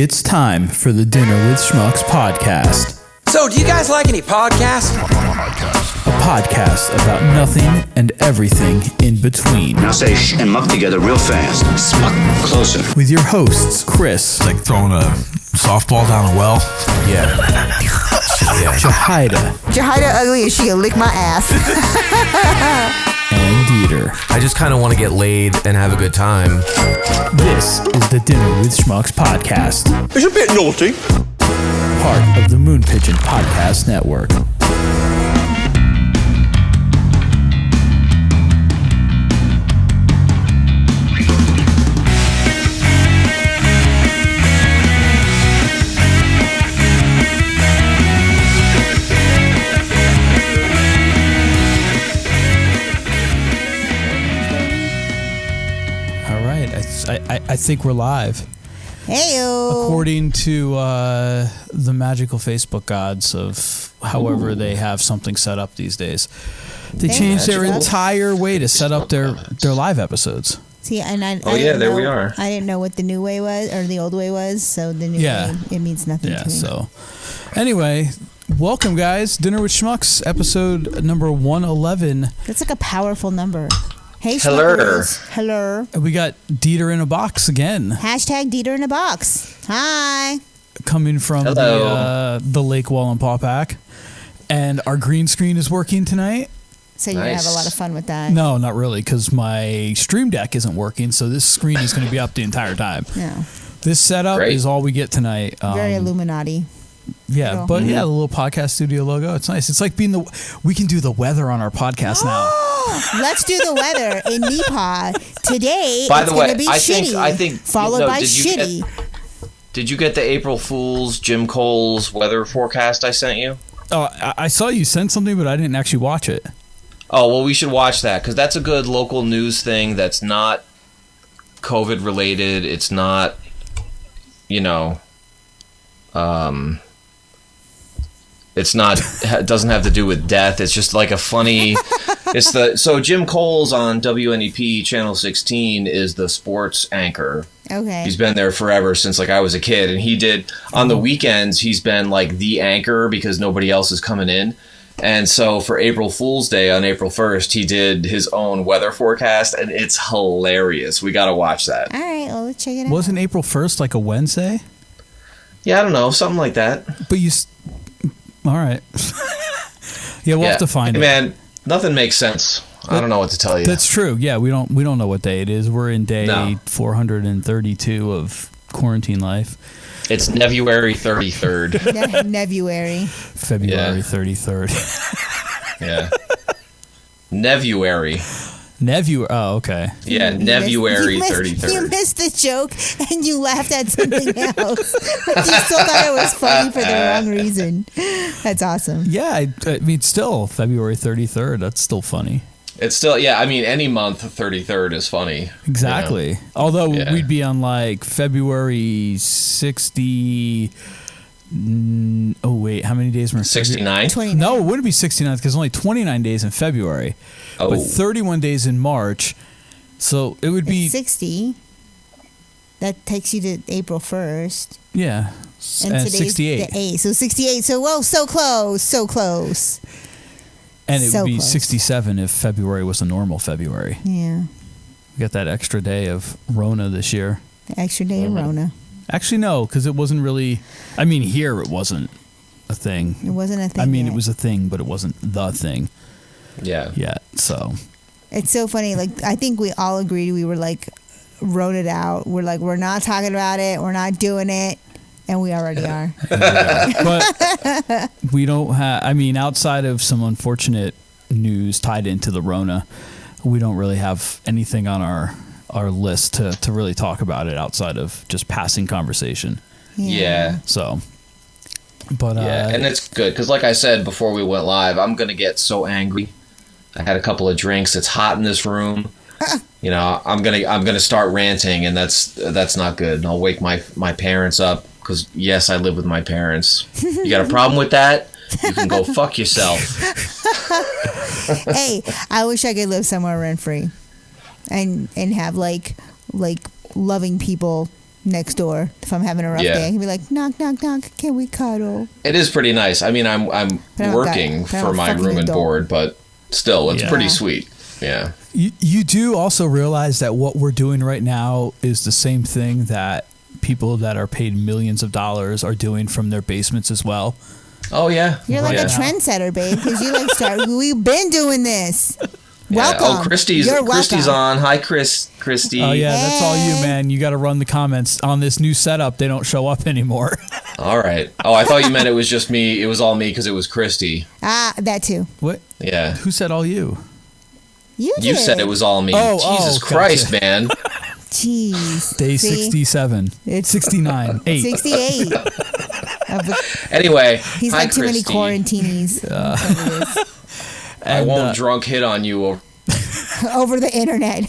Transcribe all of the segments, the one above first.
It's time for the Dinner with Schmucks podcast. So, do you guys like any podcasts? A podcast about nothing and everything in between. Now say sh and muck together real fast. Smuck closer. With your hosts, Chris. It's like throwing a softball down a well. Yeah. Jahaira. Jahaira ugly and she can lick my ass. And Dieter. I just kind of want to get laid and have a good time. This is the Dinner with Schmucks podcast. It's a bit naughty. Part of the Moon Pigeon Podcast Network. I think we're live. Heyo. According to the magical Facebook gods of however they have something set up these days, they changed their entire way to set up their live episodes. See, and I there we are. I didn't know what the new way was or the old way was, so the new way, it means nothing to me. So anyway, welcome guys, Dinner with Schmucks, episode number 111. That's like a powerful number. Hey, Hello. Schmuckers. Hello. We got Dieter in a box again. Hashtag Dieter in a box. Hi. Coming from the Lake Wallenpaupack. And our green screen is working tonight. So you're going to have a lot of fun with that. No, not really, because my stream deck isn't working, so this screen is going to be up the entire time. Yeah. This setup is all we get tonight. Very Illuminati. Yeah, but the little podcast studio logo, it's nice. It's like we can do the weather on our podcast now. Let's do the weather in Nepal. Today, By it's the way, going to be shitty. I think followed by shitty. Did you get the April Fool's Jim Cole's weather forecast I sent you? Oh, I saw you sent something, but I didn't actually watch it. Oh, well, we should watch that because that's a good local news thing that's not COVID related. It's not, it's not, it doesn't have to do with death. It's just like a funny, so Jim Cole's on WNEP Channel 16 is the sports anchor. Okay. He's been there forever since I was a kid. And he did, on the weekends, he's been the anchor because nobody else is coming in. And so for April Fool's Day on April 1st, he did his own weather forecast and it's hilarious. We got to watch that. All right. Well, let's check it out. Wasn't April 1st like a Wednesday? Yeah, I don't know. Something like that. But all right. Yeah, we'll have to find it. Man, nothing makes sense. I don't know what to tell you. That's true. Yeah, we don't know what day it is. We're in day 432 of quarantine life. It's Nevuary 33rd. Nevuary. February 33rd. Yeah. Nevuary. Oh, okay. Yeah, Nevuary 33rd. You missed the joke and you laughed at something else. But you still thought it was funny for the wrong reason. That's awesome. Yeah, I mean, still, February 33rd, that's still funny. It's still, any month 33rd is funny. Exactly. Although we'd be on February 60. Oh, wait, how many days were in 69? 29. No, it wouldn't be 69 because only 29 days in February. Oh. But 31 days in March. So it would be 60. That takes you to April 1st. Yeah. And today's 68. the 8th. So 68. So, so close. So close. And it so would be close. 67 if February was a normal February. Yeah. We got that extra day of Rona this year. The extra day of Rona. Actually, no, because it wasn't really... I mean, here it wasn't a thing. It wasn't a thing I mean, yet. it was a thing, but it wasn't the thing. Yeah. Yet, so... It's so funny. I think we all agreed. We were wrote it out. We're not talking about it. We're not doing it. And we already are. But we don't have... I mean, outside of some unfortunate news tied into the Rona, we don't really have anything on our list to really talk about it outside of just passing conversation. Yeah. So... But and it's good because, like I said before we went live, I'm gonna get so angry. I had a couple of drinks. It's hot in this room. I'm gonna start ranting, and that's not good. And I'll wake my parents up because yes, I live with my parents. You got a problem with that? You can go fuck yourself. Hey, I wish I could live somewhere rent free, and have like loving people next door if I'm having a rough day. He'd be like, knock, knock, knock. Can we cuddle? It is pretty nice. I mean, I'm working for my room and board, but still, it's pretty sweet. Yeah. You do also realize that what we're doing right now is the same thing that people that are paid millions of dollars are doing from their basements as well. Oh yeah. You're like a trendsetter, babe, because you like we've been doing this. Welcome. Oh, Christy's on. Hi, Christy. Oh yeah, that's all you, man. You got to run the comments on this new setup. They don't show up anymore. All right. Oh, I thought you meant it was just me. It was all me because it was Christy. That too. What? Yeah. Who said all you? You said it was all me. Jesus Christ, man. Jeez. Day 67. It's 69. 8. 68. Anyway, he's hi, got too many quarantines. I won't drunk hit on you over the internet.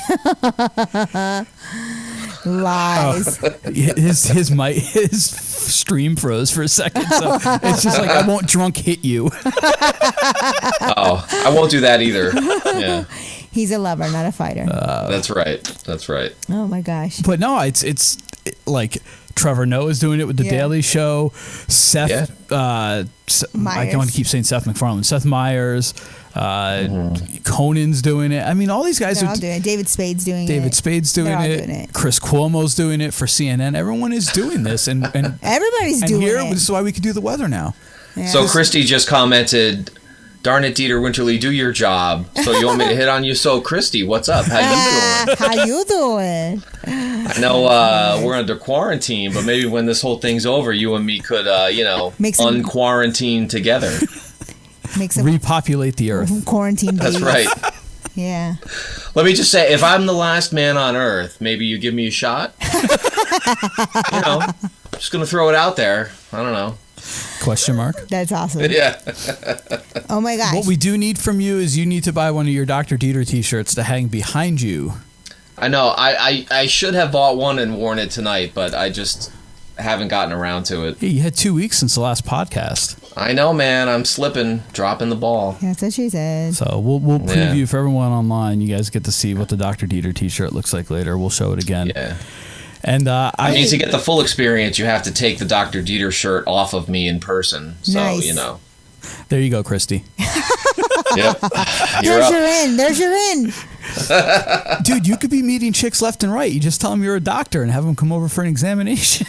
Lies. His stream froze for a second, so it's just like I won't drunk hit you. Oh, I won't do that either. Yeah. He's a lover, not a fighter. That's right. Oh my gosh. But no, it's like Trevor Noah's doing it with the Daily Show. Seth, I want to keep saying Seth MacFarlane. Seth Meyers, Conan's doing it. I mean, all these guys are all doing it. David Spade's doing it. Chris Cuomo's doing it for CNN. Everyone is doing this, and everybody's doing it. This is why we can do the weather now. Yeah. So Christy just commented, "Darn it, Dieter Winterly, do your job." So you want me to hit on you? So Christy, what's up? How you doing? How you doing? I know we're under quarantine, but maybe when this whole thing's over, you and me could, unquarantine together. Repopulate the earth. Quarantine babies. That's right. Yeah. Let me just say, if I'm the last man on earth, maybe you give me a shot. Just going to throw it out there. I don't know. Question mark? That's awesome. Yeah. Oh my gosh. What we do need from you is you need to buy one of your Dr. Dieter t-shirts to hang behind you. I know. I should have bought one and worn it tonight, but I just haven't gotten around to it. Hey, you had 2 weeks since the last podcast. I know, man. I'm slipping, dropping the ball. That's what she said. So we'll preview for everyone online. You guys get to see what the Dr. Dieter t-shirt looks like later. We'll show it again. Yeah. And I mean, to get the full experience, you have to take the Dr. Dieter shirt off of me in person. So, nice. There you go, Christy. Yep. There's your in. Dude, you could be meeting chicks left and right. You just tell them you're a doctor and have them come over for an examination.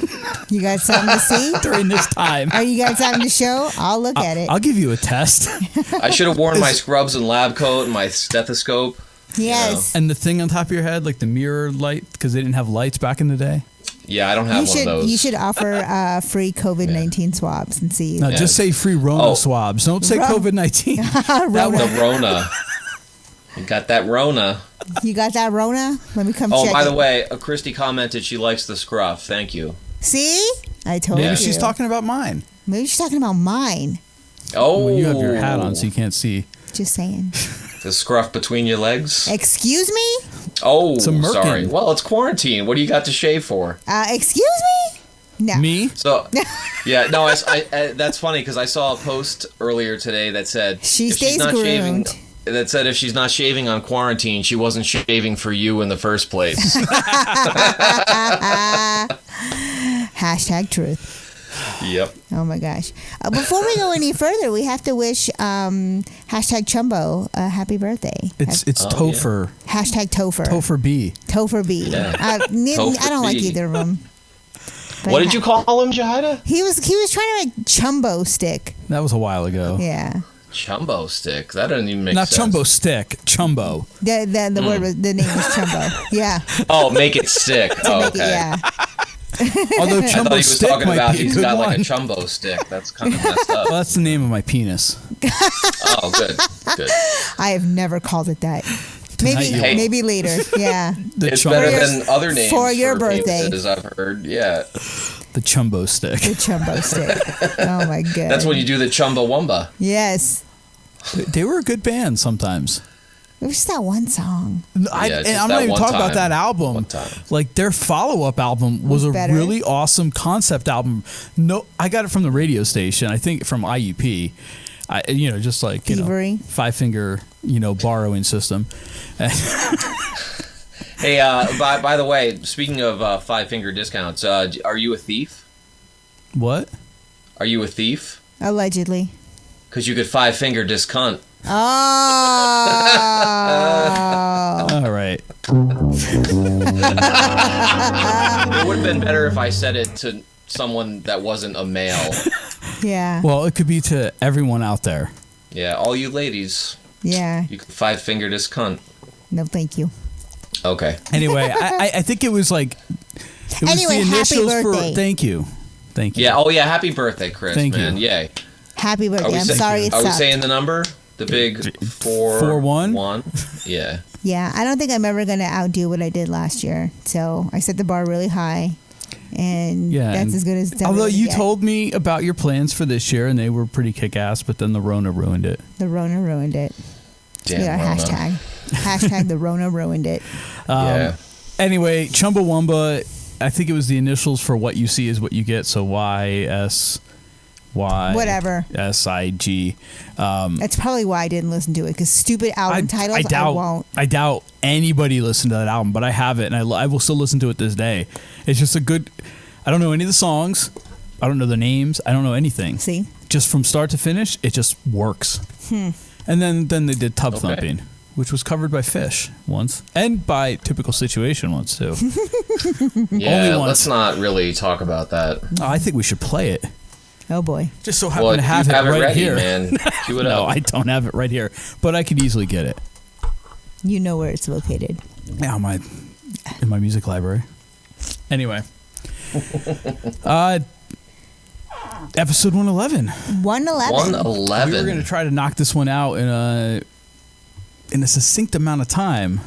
You got something to see? During this time. Or you got something to show? I'll look at it. I'll give you a test. I should have worn my scrubs and lab coat and my stethoscope. Yes. And the thing on top of your head, like the mirror light, because they didn't have lights back in the day. Yeah, I don't have one of those. You should offer free COVID-19 swabs and see. No, just say free Rona swabs. Don't say COVID-19. The Rona. You got that Rona. You got that Rona? Let me come check. Oh, by the way, Christy commented she likes the scruff. Thank you. See? I told you. Maybe she's talking about mine. Maybe she's talking about mine. Oh. Well, you have your hat on so you can't see. Just saying. The scruff between your legs? Excuse me? Oh, sorry. Well, it's quarantine. What do you got to shave for? Excuse me? No. Me? So, yeah, no, I that's funny because I saw a post earlier today that said she stays groomed. That said if she's not shaving on quarantine, she wasn't shaving for you in the first place. Hashtag truth. Yep. Oh my gosh. Before we go any further, we have to wish hashtag Chumbo a happy birthday. It's Topher. Yeah. Hashtag Topher. Topher B. Topher B. Yeah. I don't like either of them. But what did you call him, Jahida? He was trying to make Chumbo stick. That was a while ago. Yeah. Chumbo stick. That doesn't even make sense. Not Chumbo stick. Chumbo. The word was, the name was Chumbo. Yeah. Oh, make it stick. Oh, okay. Yeah. Although Chumbo I thought he was stick talking might about be he's a good got one. like a Chumbo stick. That's kind of messed up. Well, that's the name of my penis. Oh, good. I have never called it that. Maybe later. Yeah. It's better than other names for your birthday, as I've heard. Yeah. The Chumbo stick. The Chumbo stick. Oh my god. That's when you do the Chumbawamba. Yes. They were a good band sometimes. It was just that one song. I'm not even talking about that album. Like their follow-up album was a really awesome concept album. No, I got it from the radio station. I think from IUP. Just like Thievery. 5-finger borrowing system. Hey, by the way, speaking of five-finger discounts, are you a thief? What? Are you a thief? Allegedly. Because you could five-finger discount. Oh. All right. It would have been better if I said it to someone that wasn't a male. Yeah. Well, it could be to everyone out there. Yeah, all you ladies. Yeah. You could five-finger discount. No, thank you. Okay. Anyway, I think it was like... It was Anyway, the initials happy birthday. Thank you. Thank you. Yeah, oh yeah, happy birthday, Chris, Thank man. you. Yay. Happy birthday. I'm sorry it Are we sucked. saying the number? The big 4-1? Yeah. Yeah, I don't think I'm ever going to outdo what I did last year. So I set the bar really high. And that's as good as it's ever although gonna you get. told me about your plans for this year, and they were pretty kick-ass, but then the Rona ruined it. The Rona ruined it. Damn, Yeah, Rona. hashtag the Rona ruined it. Yeah. Anyway, Chumbawamba, I think it was the initials for what you see is what you get, so YSY. Whatever. SIG. That's probably why I didn't listen to it, because stupid album titles, I won't. I doubt anybody listened to that album, but I have it, and I will still listen to it this day. It's just a good... I don't know any of the songs. I don't know the names. I don't know anything. See? Just from start to finish, it just works. And then they did Tub Thumping, which was covered by Fish once, and by Typical Situation once, too. Yeah, Only once. let's not really talk about that. Oh, I think we should play it. Oh, boy. Just so happen Well, to you have it have it right ready, here. man. Cue it No, up. I don't have it right here, but I could easily get it. You know where it's located. Yeah, in my music library. Anyway, episode 111. 111. 111. We were going to try to knock this one out in a succinct amount of time.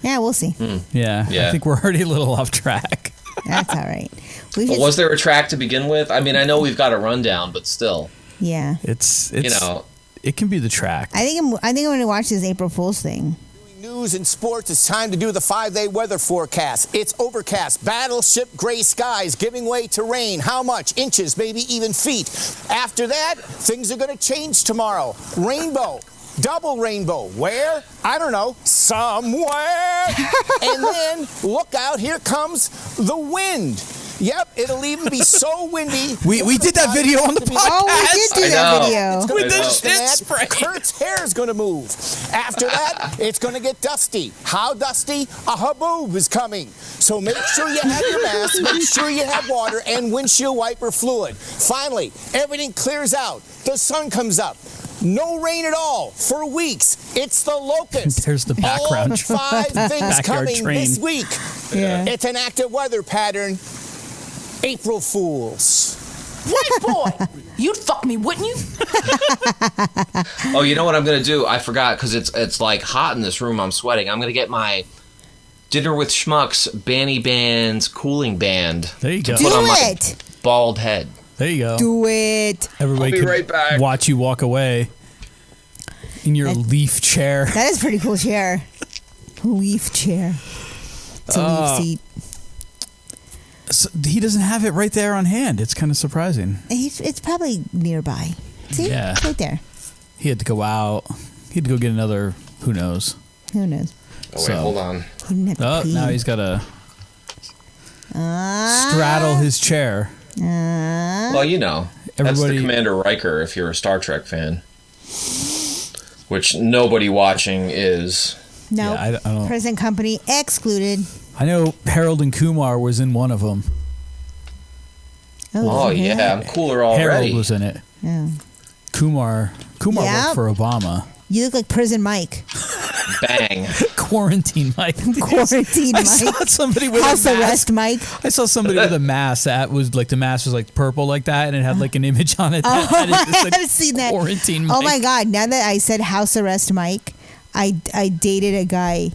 Yeah, we'll see. Yeah, Yeah. I think we're already a little off track. That's all right. We But should, was there a track to begin with? I mean, I know we've got a rundown, but still, yeah. It's you know, it can be the track. I think I'm going to watch this April Fool's thing. News and sports, it's time to do the 5-day weather forecast. It's overcast, battleship gray skies giving way to rain. How much? Inches, maybe even feet. After that, things are going to change tomorrow. Rainbow, double rainbow. Where? I don't know. Somewhere. And then, look out, here comes the wind. Yep, it'll even be so windy. We did that video on the podcast. Oh, we did do I that know. video. It's gonna With the be shit bad. spray. Kurt's hair is going to move. After that, it's going to get dusty. How dusty? A haboob is coming. So make sure you have your mask, make sure you have water and windshield wiper fluid. Finally, everything clears out. The sun comes up. No rain at all for weeks. It's the locust. There's the background. All 5 things Backyard coming train. this week. Yeah. It's an active weather pattern. April Fools. White boy! You'd fuck me, wouldn't you? oh, you know what I'm gonna do? I forgot because it's like hot in this room. I'm sweating. I'm gonna get my Dinner with Schmucks Banny Band's cooling band. There you go. Do Put on my it. bald head. There you go. Do it. Everybody I'll be could right back. watch you walk away in your leaf chair. That is a pretty cool chair. Leaf chair. It's a leaf seat. So he doesn't have it right there on hand. It's kind of surprising. It's probably nearby. See? Yeah. Right there. He had to go out. He had to go get another. Who knows? Who knows? Oh wait, So- hold on. He didn't have to Oh, pee. now he's got to straddle his chair. Well, you know, that's the Everybody- Commander Riker if you're a Star Trek fan. Which nobody watching is. No. Yeah, I don't. Present company excluded. I know Harold and Kumar was in one of them. Oh yeah, I'm cooler already. Harold was in it. Yeah. Kumar Yeah. worked for Obama. You look like Prison Mike. Bang. Quarantine Mike. Quarantine I Mike. saw somebody with House a mask. arrest Mike. I saw somebody with a mask that was like the mask was like purple like that, and it had like an image on it. That Oh, just said I haven't seen that. Quarantine Mike. Oh my God! Now that I said house arrest Mike, I dated a guy.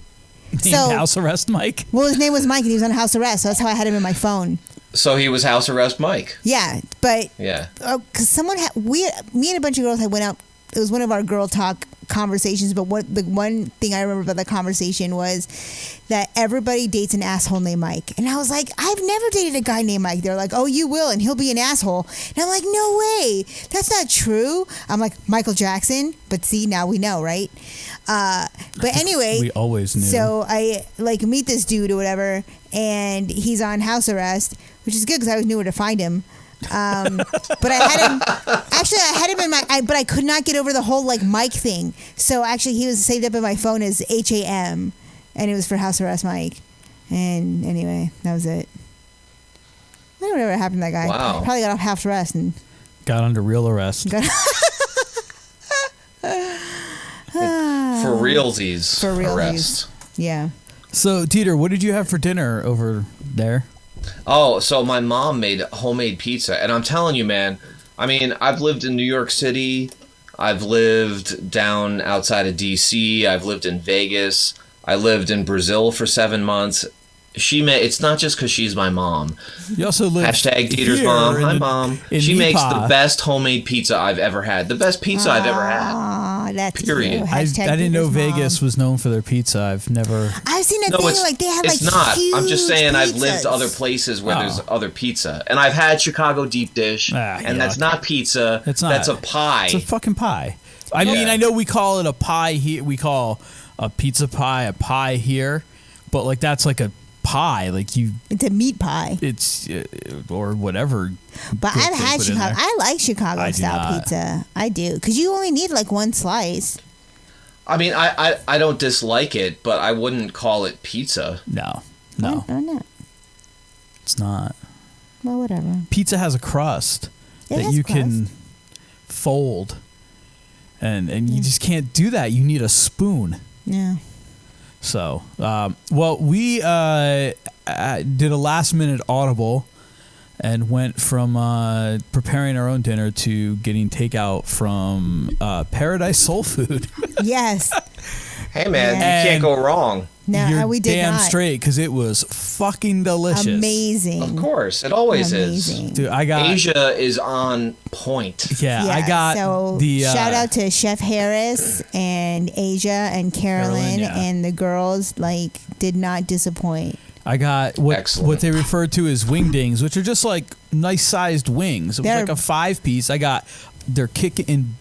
Named House Arrest Mike. Well, his name was Mike, and he was on house arrest. So that's how I had him in my phone. So he was house arrest Mike. Yeah, but Yeah. because someone me and a bunch of girls had went out. It was one of our girl talk conversations. But the one thing I remember about the conversation was that everybody dates an asshole named Mike, and I was like, I've never dated a guy named Mike. They're like, oh, you will, and he'll be an asshole. And I'm like, no way, that's not true. I'm like Michael Jackson, but see, now we know, right? But anyway, We always knew. So I like meet this dude or whatever, and he's on house arrest, which is good because I always knew where to find him. But I had him in my, but I could not get over the whole like mic thing. So actually, he was saved up in my phone as HAM, and it was for house arrest Mike. And anyway, that was it. I don't know what happened to that guy. Wow. Probably got off house arrest and got under real arrest. For realsies. For realsies. Arrest. Yeah. So, Dieter, what did you have for dinner over there? Oh, so my mom made homemade pizza, and I'm telling you, man. I mean, I've lived in New York City. I've lived down outside of DC. I've lived in Vegas. I lived in Brazil for 7 months. It's not just because she's my mom. You also lived Hashtag Dieter's mom. Hi, Mom. She makes the best homemade pizza I've ever had. The best pizza I've ever had. Oh, that's Period. Cute. I Hashtag didn't know Dieter's Vegas mom. was known for their pizza. I've never. I've seen a thing like they have like it's not. huge I'm just saying I've pizzas. lived other places where there's other pizza, and I've had Chicago deep dish, and that's not pizza. It's not. That's a pie. It's a fucking pie. I mean, I know we call it a pie here. We call a pizza pie a pie here, but like that's like a pie. Like it's a meat pie. It's or whatever. But I've had Chicago. I like Chicago I do style not. pizza. I do because you only need like one slice. I mean, I don't dislike it, but I wouldn't call it pizza. No, Oh, no. it's not. Well, whatever. Pizza has a crust It that has you crust. can fold, and you just can't do that. You need a spoon. Yeah. So, well, we did a last minute audible and went from preparing our own dinner to getting takeout from Paradise Soul Food. Yes. Hey, man, Yeah. you can't go wrong. No, You're we did damn not. straight because it was fucking delicious. Amazing. Of course, it always Amazing. is. Dude, I got Asia is on point. Yeah, I got so the shout out to Chef Harris and Asia and Carolyn yeah. and the girls like did not disappoint. I got what Excellent. they refer to as wingdings, which are just like nice sized wings. It was They're- like a 5-piece. I got their kickin'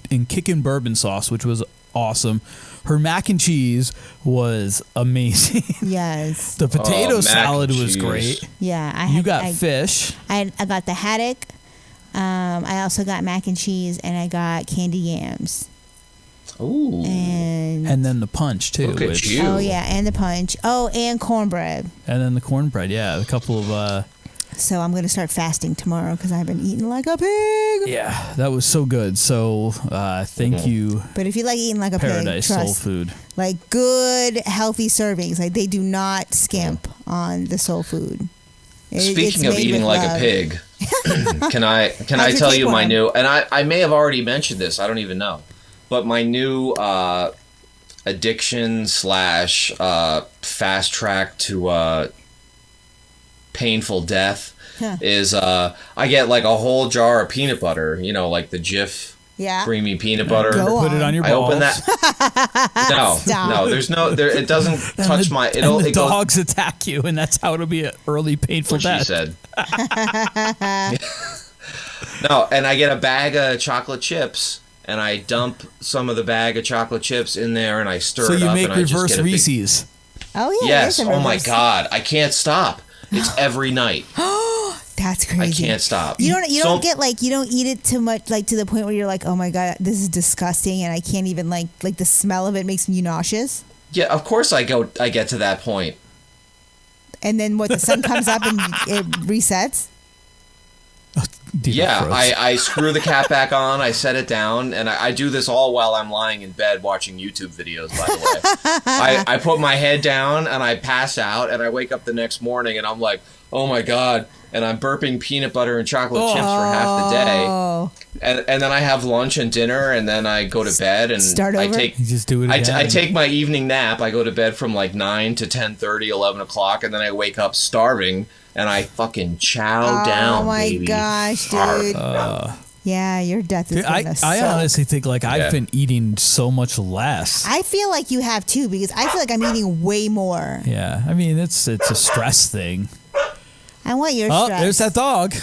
bourbon sauce, which was awesome. Her mac and cheese was amazing. Yes. The potato mac salad and was cheese. great. Yeah. You got fish. I got the haddock. I also got mac and cheese and I got candy yams. Ooh. And then the punch too. Look at you. oh yeah, and the punch. Oh, and cornbread. And then the cornbread. Yeah, a couple of. So I'm gonna start fasting tomorrow because I've been eating like a pig. Yeah, that was so good. So thank you, But if you like eating like a Paradise pig, Soul trust, Food. like good healthy servings. Like they do not skimp on the soul food. Speaking of eating like a pig, can I How's your tell you my tapeworm? new? And I may have already mentioned this. I don't even know, but my new addiction / fast track to painful death is I get like a whole jar of peanut butter. You know, like the Jif creamy peanut butter. Go Put it on your balls. I open that. Stop. No, there's no. It doesn't touch my. And the It goes. dogs attack you, and that's how it'll be an early painful What she death. said. No, and I get a bag of chocolate chips, and I dump some of the bag of chocolate chips in there, and I stir So it you up, make and I just reverse get a big- Reese's. Oh yeah. Yes. there's a Oh my reverse. God, I can't stop. It's every night. That's I crazy. can't stop. You So- don't get like you don't eat it too much like to the point where you're like, oh my God, this is disgusting, and I can't even like the smell of it makes me nauseous. Yeah, of course I get to that point. And then what? The sun comes up and it resets. Yeah, Gross. I screw the cap back on, I set it down, and I do this all while I'm lying in bed watching YouTube videos, by the way. I put my head down, and I pass out, and I wake up the next morning, and I'm like, oh my God, and I'm burping peanut butter and chocolate chips for half the day. Oh, And then I have lunch and dinner, and then I go to bed, and Start I over? take... You just do it again. I take my evening nap. I go to bed from like 9 to 10:30, 11 o'clock, and then I wake up starving, and I fucking chow down, oh my baby. gosh, Arr. dude. Yeah, your death is Dude, I gonna suck. honestly think like I've Yeah. been eating so much less. I feel like you have too because I feel like I'm eating way more. Yeah, I mean it's a stress thing. I want your Oh, stress. there's that dog.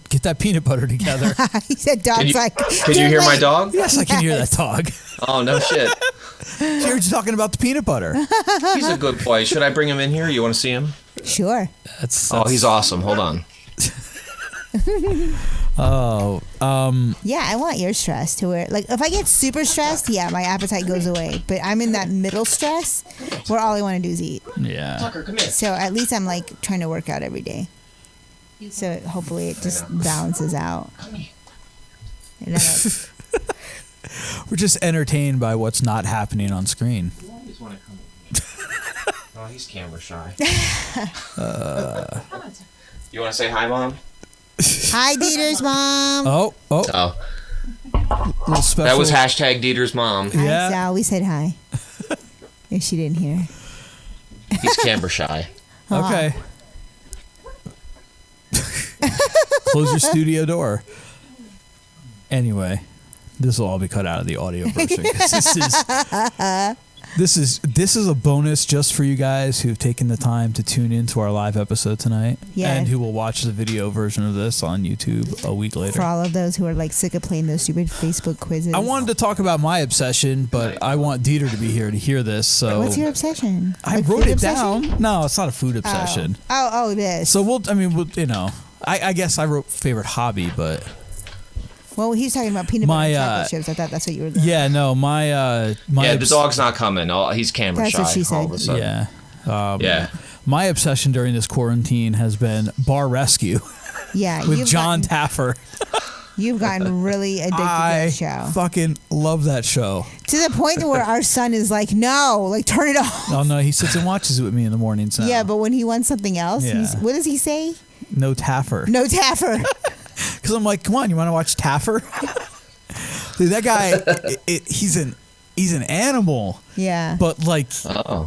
Get that peanut butter together. He said, "Dog's like." Can you hear my dog? Yes, I can hear that dog. Oh, no shit. She heard you talking about the peanut butter. He's a good boy. Should I bring him in here? You want to see him? Sure. That's Oh, he's awesome. Hold on. Yeah, I want your stress to where, like, if I get super stressed, yeah, my appetite goes away. But I'm in that middle stress where all I want to do is eat. Yeah. Tucker, come here. So at least I'm like trying to work out every day. So hopefully it just balances out. And then We're just entertained by what's not happening on screen. You always want to come in here. Oh, he's camera shy. You want to say hi, Mom? Hi, Dieter's mom. Oh. Oh. Little special. That was hashtag Dieter's mom. Yeah. Hi, Sal. We said hi. If she didn't hear. He's camera shy. Okay. Close your studio door. Anyway, this will all be cut out of the audio version. 'Cause this is a bonus just for you guys who've taken the time to tune into our live episode tonight, and who will watch the video version of this on YouTube a week later. For all of those who are like sick of playing those stupid Facebook quizzes. I wanted to talk about my obsession, but I want Dieter to be here to hear this. So what's your obsession? I Like wrote food it obsession? down. No, it's not a food obsession. Oh, this. So we'll I guess I wrote favorite hobby, but Well, he's talking about peanut butter and chocolate chips. I thought that's what you were doing. yeah, no, my Yeah, the dog's not coming. He's camera That's shy. what she said. All of a sudden. Yeah. Yeah. My obsession during this quarantine has been Bar Rescue Yeah. with John Taffer. You've gotten really addicted to I that show. fucking love that show. To the point where our son is like, no, like turn it off. Oh no, he sits and watches it with me in the mornings now. Yeah, but when he wants something else, Yeah. what does he say? No Taffer. No Taffer. Because I'm like, come on, you want to watch Taffer? Dude, that guy, he's an animal. Yeah. But like,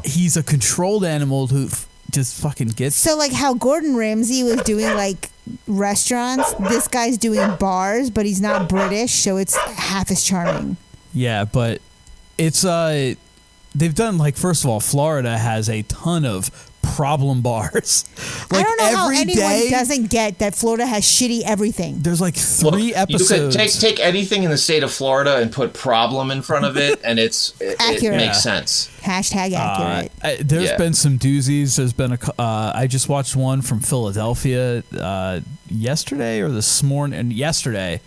he's a controlled animal who just fucking gets. So like how Gordon Ramsay was doing like restaurants, this guy's doing bars, but he's not British, so it's half as charming. Yeah, but it's they've done like, first of all, Florida has a ton of problem bars. Like, I don't know how anyone day, doesn't get that Florida has shitty everything. There's like 3 episodes. You could take anything in the state of Florida and put problem in front of it, and it Accurate. makes sense. Hashtag accurate. There's been some doozies. There's been I just watched one from Philadelphia yesterday or this morning, and yesterday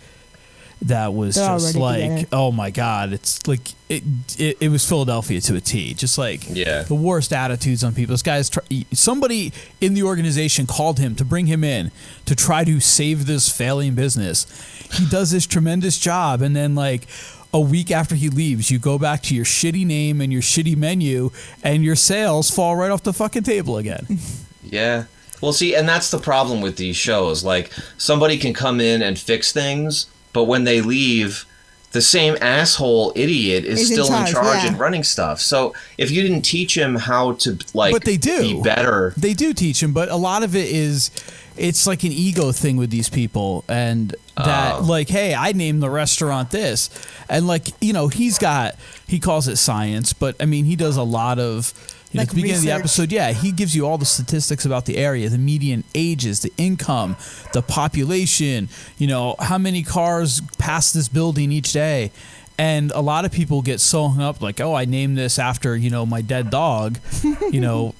that was They're just already like, together. oh my god, it's like it was Philadelphia to a T. Just like the worst attitudes on people. This guy's somebody in the organization called him to bring him in to try to save this failing business. He does this tremendous job, and then like a week after he leaves, you go back to your shitty name and your shitty menu, and your sales fall right off the fucking table again. Yeah. Well, see, and that's the problem with these shows. Like, somebody can come in and fix things, but when they leave, the same asshole idiot is still in charge and running stuff. So if you didn't teach him how to, like, but they do. be better. They do teach him, but a lot of it is, it's like an ego thing with these people. And that, like, hey, I named the restaurant this. And, like, you know, he calls it science, but, I mean, he does a lot of... Like at the beginning research. of the episode, he gives you all the statistics about the area, the median ages, the income, the population, you know, how many cars pass this building each day. And a lot of people get so hung up, like, oh, I named this after, you know, my dead dog, you know,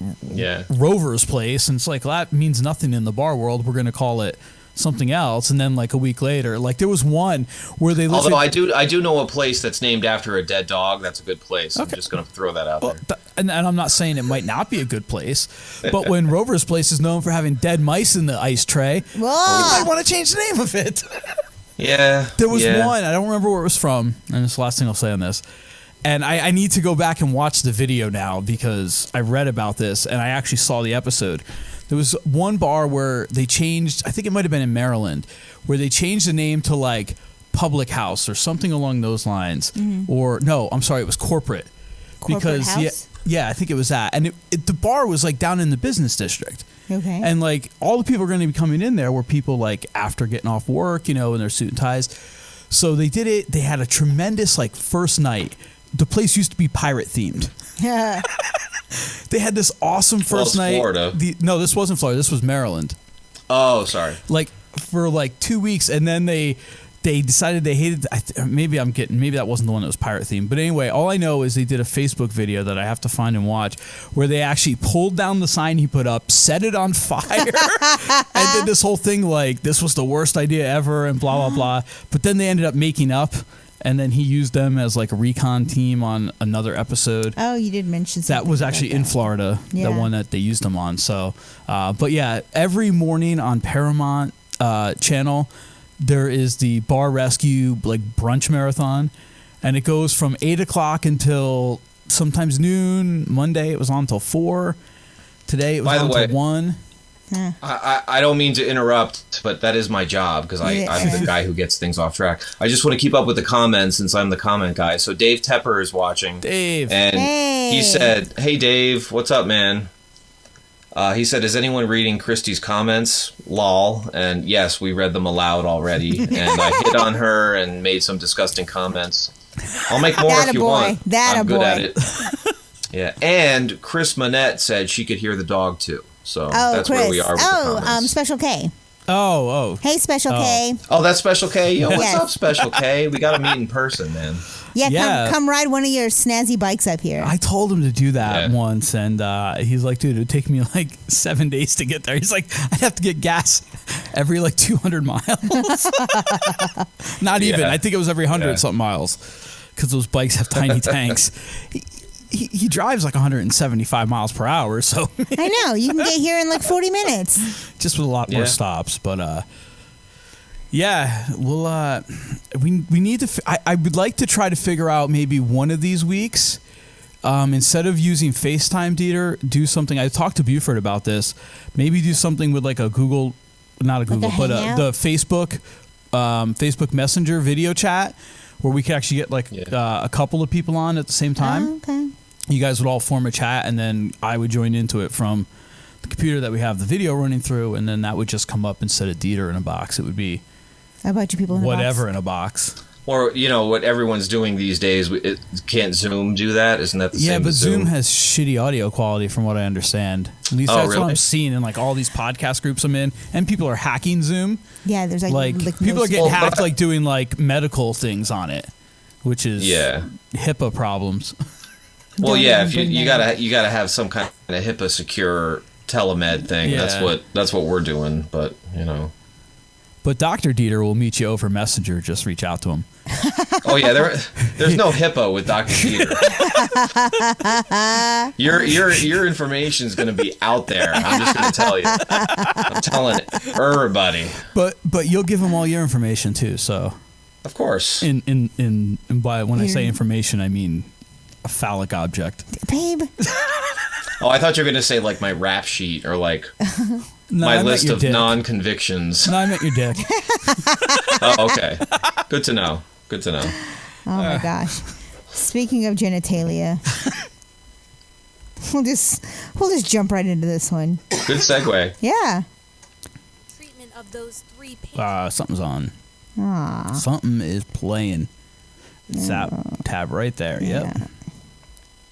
Rover's Place. And it's like, well, that means nothing in the bar world. We're going to call it something else. And then like a week later, like there was one where they Although I do know a place that's named after a dead dog. That's a good place. Okay. I'm just going to throw that out there. And I'm not saying it might not be a good place, but when Rover's Place is known for having dead mice in the ice tray, you might want to change the name of it. Yeah. There was one, I don't remember where it was from, and it's the last thing I'll say on this. And I need to go back and watch the video now because I read about this and I actually saw the episode. There was one bar where they changed, I think it might have been in Maryland, where they changed the name to like Public House or something along those lines. Or no, I'm sorry, it was Corporate. Corporate House? Yeah, I think it was that. And the bar was like down in the business district. Okay. And like all the people are going to be coming in there were people like after getting off work, you know, in their suit and ties. So they did it. They had a tremendous like first night. The place used to be pirate themed. Yeah. They had this awesome first night. Florida. No, this wasn't Florida. This was Maryland. Oh, sorry. Like for like 2 weeks, and then they they decided they hated. Maybe that wasn't the one that was pirate themed. But anyway, all I know is they did a Facebook video that I have to find and watch, where they actually pulled down the sign he put up, set it on fire, and did this whole thing like this was the worst idea ever, and blah blah blah. But then they ended up making up. And then he used them as like a recon team on another episode. Oh, you did mention something. That was actually in Florida, the one that they used them on. So, but yeah, every morning on Paramount channel, there is the bar rescue like brunch marathon, and it goes from 8 o'clock until sometimes noon. Monday it was on until 4. Today it was on until 1. I don't mean to interrupt, but that is my job because I'm the guy who gets things off track. I just want to keep up with the comments since I'm the comment guy. So Dave Tepper is watching. Dave. And he said, "Hey Dave, what's up, man?" He said, "Is anyone reading Christy's comments? Lol." And yes, we read them aloud already. And I hit on her and made some disgusting comments. I'll make more if you want. I'm good at it. Yeah. And Chris Manette said she could hear the dog too. So that's Chris. Where we are with the comments. Special K. Oh. Hey, Special K. Oh, that's Special K? Yo, what's up, Special K? We got to meet in person, man. Yeah, come ride one of your snazzy bikes up here. I told him to do that once, and he's like, dude, it would take me like 7 days to get there. He's like, I'd have to get gas every like 200 miles. Not even. I think it was every 100-something miles, because those bikes have tiny tanks. He drives like 175 miles per hour, so I know you can get here in like 40 minutes. Just with a lot more stops, but we'll we need to. I would like to try to figure out maybe one of these weeks, instead of using FaceTime, Dieter, do something. I talked to Buford about this. Maybe do something with like a Google, not a Google, like the Facebook Messenger video chat, where we could actually get like a couple of people on at the same time. Oh, okay. You guys would all form a chat, and then I would join into it from the computer that we have the video running through, and then that would just come up instead of Dieter in a box. It would be a bunch of people in whatever a box. In a box. Or, what everyone's doing these days, can't Zoom do that? Isn't that the same? Yeah, but as Zoom has shitty audio quality from what I understand. At least that's what I'm seeing in like all these podcast groups I'm in, and people are hacking Zoom. Yeah, there's like people are getting hacked like doing like medical things on it, which is HIPAA problems. Well, if you gotta have some kind of HIPAA secure telemed thing. Yeah. That's what we're doing. But But Dr. Dieter will meet you over Messenger. Just reach out to him. Oh yeah, there's no HIPAA with Dr. Dieter. Your information is going to be out there. I'm just going to tell you. I'm telling everybody. But you'll give him all your information too. So of course. In by when I say information, I mean a phallic object, babe. Oh, I thought you were going to say like my rap sheet or like my list of non-convictions. No, I meant your dick. Oh, okay. Good to know. Oh my gosh. Speaking of genitalia, we'll just jump right into this one. Good segue. Yeah. Treatment of those 3 something's on. Something is playing. It's that tab right there. Yep.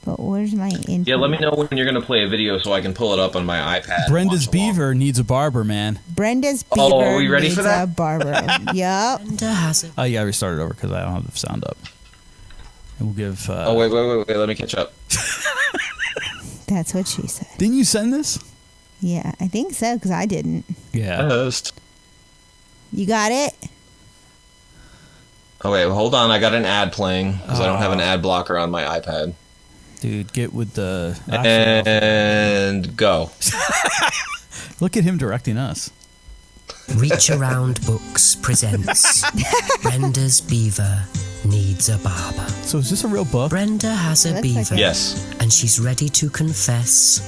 But where's my intro? Yeah, let me know when you're going to play a video so I can pull it up on my iPad. Brenda's beaver needs a barber, man. Brenda's beaver are we ready for that? A barber. Yep. Oh, you got to restart it over because I don't have the sound up. And we'll give... wait. Let me catch up. That's what she said. Didn't you send this? Yeah, I think so because I didn't. Yeah. You got it? Oh, wait, hold on. I got an ad playing because I don't have an ad blocker on my iPad. Dude, get with the... And go. Look at him directing us. Reach Around Books presents Brenda's Beaver Needs a Barber. So is this a real book? Brenda has a beaver. Yes. And she's ready to confess,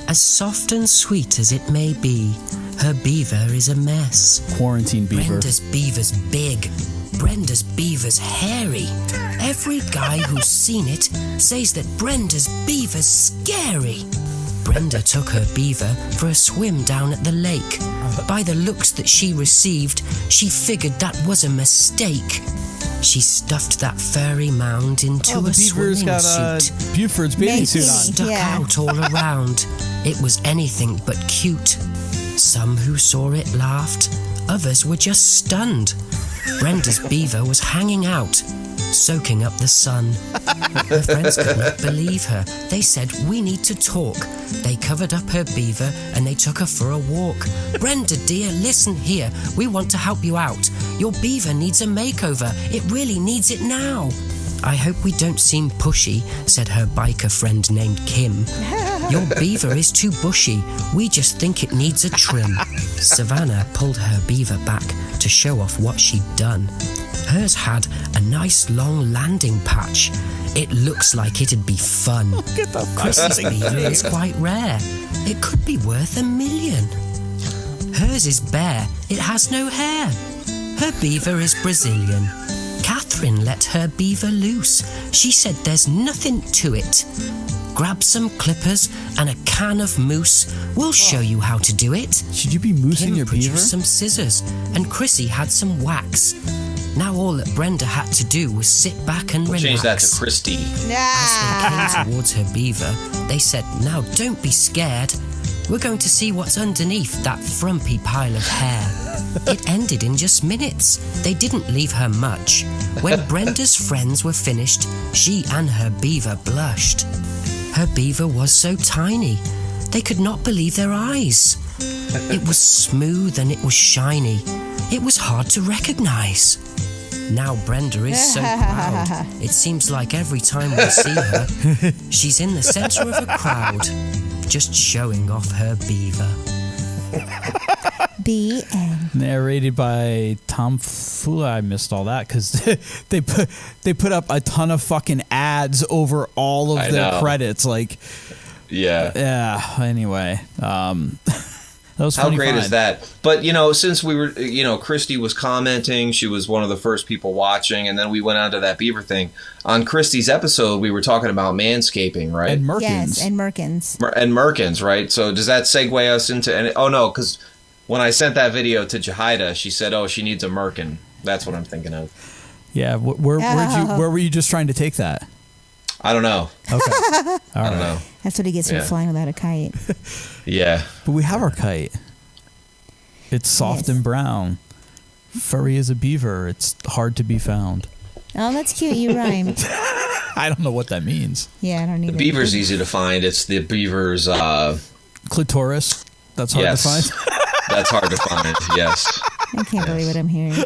as soft and sweet as it may be, her beaver is a mess. Quarantine beaver. Brenda's beaver's big. Brenda's beaver's hairy. Every guy who's seen it says that Brenda's beaver's scary. Brenda took her beaver for a swim down at the lake. By the looks that she received, she figured that was a mistake. She stuffed that furry mound into a swimming suit. Buford's bathing suit on. Stuck out all around. It was anything but cute. Some who saw it laughed. Others were just stunned. Brenda's beaver was hanging out, soaking up the sun. Her friends could not believe her. They said, "We need to talk." They covered up her beaver and they took her for a walk. "Brenda, dear, listen here. We want to help you out. Your beaver needs a makeover. It really needs it now." "I hope we don't seem pushy," said her biker friend named Kim. "Your beaver is too bushy. We just think it needs a trim." Savannah pulled her beaver back to show off what she'd done. Hers had a nice long landing patch. It looks like it'd be fun. Chrissy's beaver is quite rare. It could be worth $1 million. Hers is bare. It has no hair. Her beaver is Brazilian. Catherine let her beaver loose. She said there's nothing to it. Grab some clippers and a can of mousse. We'll show you how to do it. Should you be moosing your beaver? Kim produced some scissors, and Chrissy had some wax. Now all that Brenda had to do was sit back and relax. Change that to Christy. As they came towards her beaver, they said, "Now don't be scared. We're going to see what's underneath that frumpy pile of hair." It ended in just minutes. They didn't leave her much. When Brenda's friends were finished, she and her beaver blushed. Her beaver was so tiny, they could not believe their eyes. It was smooth and it was shiny. It was hard to recognize. Now Brenda is so proud. It seems like every time we see her, she's in the center of a crowd, just showing off her beaver. The end. Narrated by Tom Fula. I missed all that because they put up a ton of fucking ads over all of their credits. Like, yeah. Anyway, that was how great is that? But since we were, Christy was commenting. She was one of the first people watching, and then we went on to that beaver thing. On Christy's episode, we were talking about manscaping, right? And merkins. Yes, and merkins. And merkins, right? So does that segue us into? Oh no, because when I sent that video to Jahida, she said, "Oh, she needs a merkin." That's what I'm thinking of. Yeah, where were you just trying to take that? I don't know. Okay, I don't know. That's what he gets for flying without a kite. Yeah, but we have our kite. It's soft and brown, furry as a beaver. It's hard to be found. Oh, that's cute. You rhymed. I don't know what that means. Yeah, I don't either. The beaver's easy to find. It's the beaver's clitoris. That's hard to find. That's hard to find. Yes. I can't believe what I'm hearing.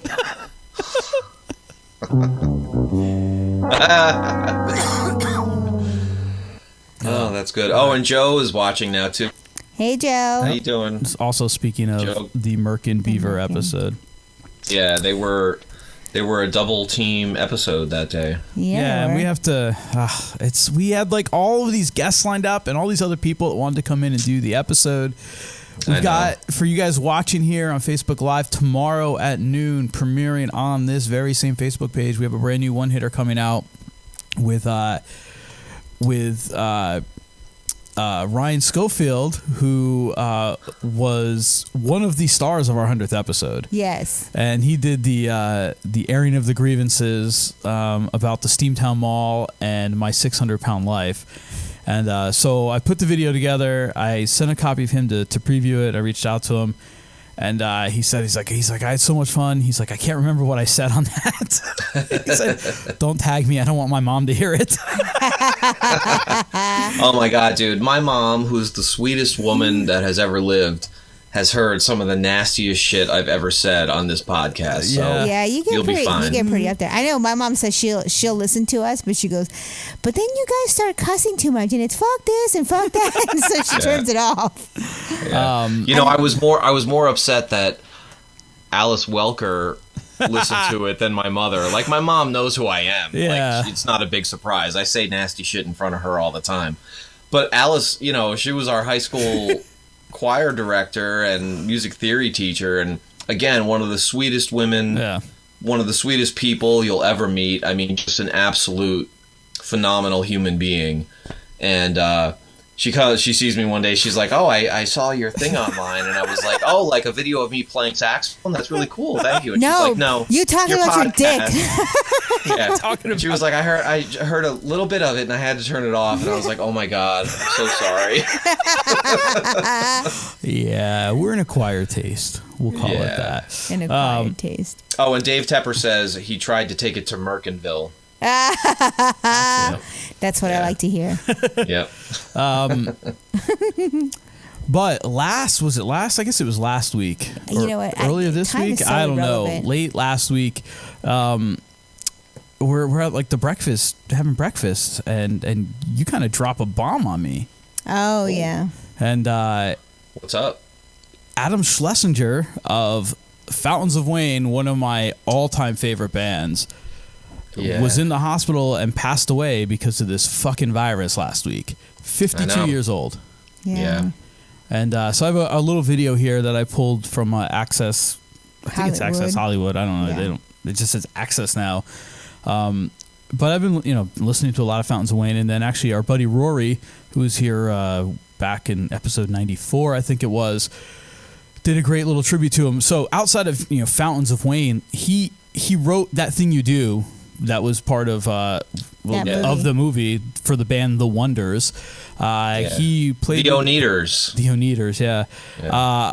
Oh, that's good. Oh, and Joe is watching now too. Hey, Joe. How you doing? Also, speaking of Joe. The Merkin Beaver episode. Yeah, they were a double team episode that day. Yeah, and we have to. We had like all of these guests lined up and all these other people that wanted to come in and do the episode. We've got, for you guys watching here on Facebook Live, tomorrow at noon, premiering on this very same Facebook page, we have a brand new one-hitter coming out with Ryan Schofield, who was one of the stars of our 100th episode. Yes. And he did the airing of the grievances about the Steamtown Mall and my 600-pound life. And so I put the video together. I sent a copy of him to preview it. I reached out to him, and he said, he's like, I had so much fun. He's like, I can't remember what I said on that. He said, don't tag me. I don't want my mom to hear it. Oh my God, dude. My mom, who's the sweetest woman that has ever lived, has heard some of the nastiest shit I've ever said on this podcast. So yeah, you'll be fine. You get pretty up there. I know my mom says she'll listen to us, but she goes, but then you guys start cussing too much, and it's fuck this and fuck that, and so she turns it off. Yeah. I was more upset that Alice Welker listened to it than my mother. Like, my mom knows who I am. Yeah. Like, it's not a big surprise. I say nasty shit in front of her all the time. But Alice, she was our high school choir director and music theory teacher, and again, one of the sweetest women, one of the sweetest people you'll ever meet. I mean, just an absolute phenomenal human being. And She sees me one day. She's like, "Oh, I saw your thing online," and I was like, "Oh, like a video of me playing saxophone? That's really cool. Thank you." And she's like, "No, you talking about your dick." Yeah, she was like, I heard a little bit of it, and I had to turn it off." And I was like, "Oh my god, I'm so sorry." Yeah, we're an acquired taste. We'll call it that. An acquired taste. Oh, and Dave Tepper says he tried to take it to Merkinville. That's what I like to hear. Yep. But was it last? I guess it was last week. You know what? Earlier this week? I don't know. Late last week. We're at like having breakfast, and you kind of drop a bomb on me. Oh yeah. And what's up? Adam Schlesinger of Fountains of Wayne, one of my all-time favorite bands, was in the hospital and passed away because of this fucking virus last week. 52 years old. Yeah. And so I have a little video here that I pulled from Access. I think it's Access Hollywood. I don't know. It just says Access now. But I've been, listening to a lot of Fountains of Wayne, and then actually our buddy Rory, who was here back in episode 94, I think it was, did a great little tribute to him. So outside of Fountains of Wayne, he wrote That Thing You Do. That was part of of the movie for the band The Wonders. He played the Oneaters. The Oneaters, yeah.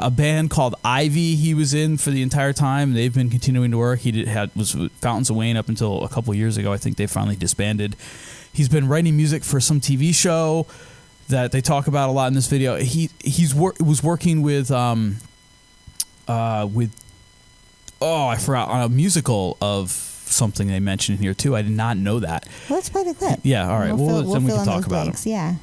A band called Ivy he was in for the entire time. They've been continuing to work. He was with Fountains of Wayne up until a couple years ago. I think they finally disbanded. He's been writing music for some TV show that they talk about a lot in this video. He was working with I forgot, on a musical of something they mentioned in here too. I did not know that. Well, let's play the clip. Yeah, all right. Then we can talk about it. Yeah.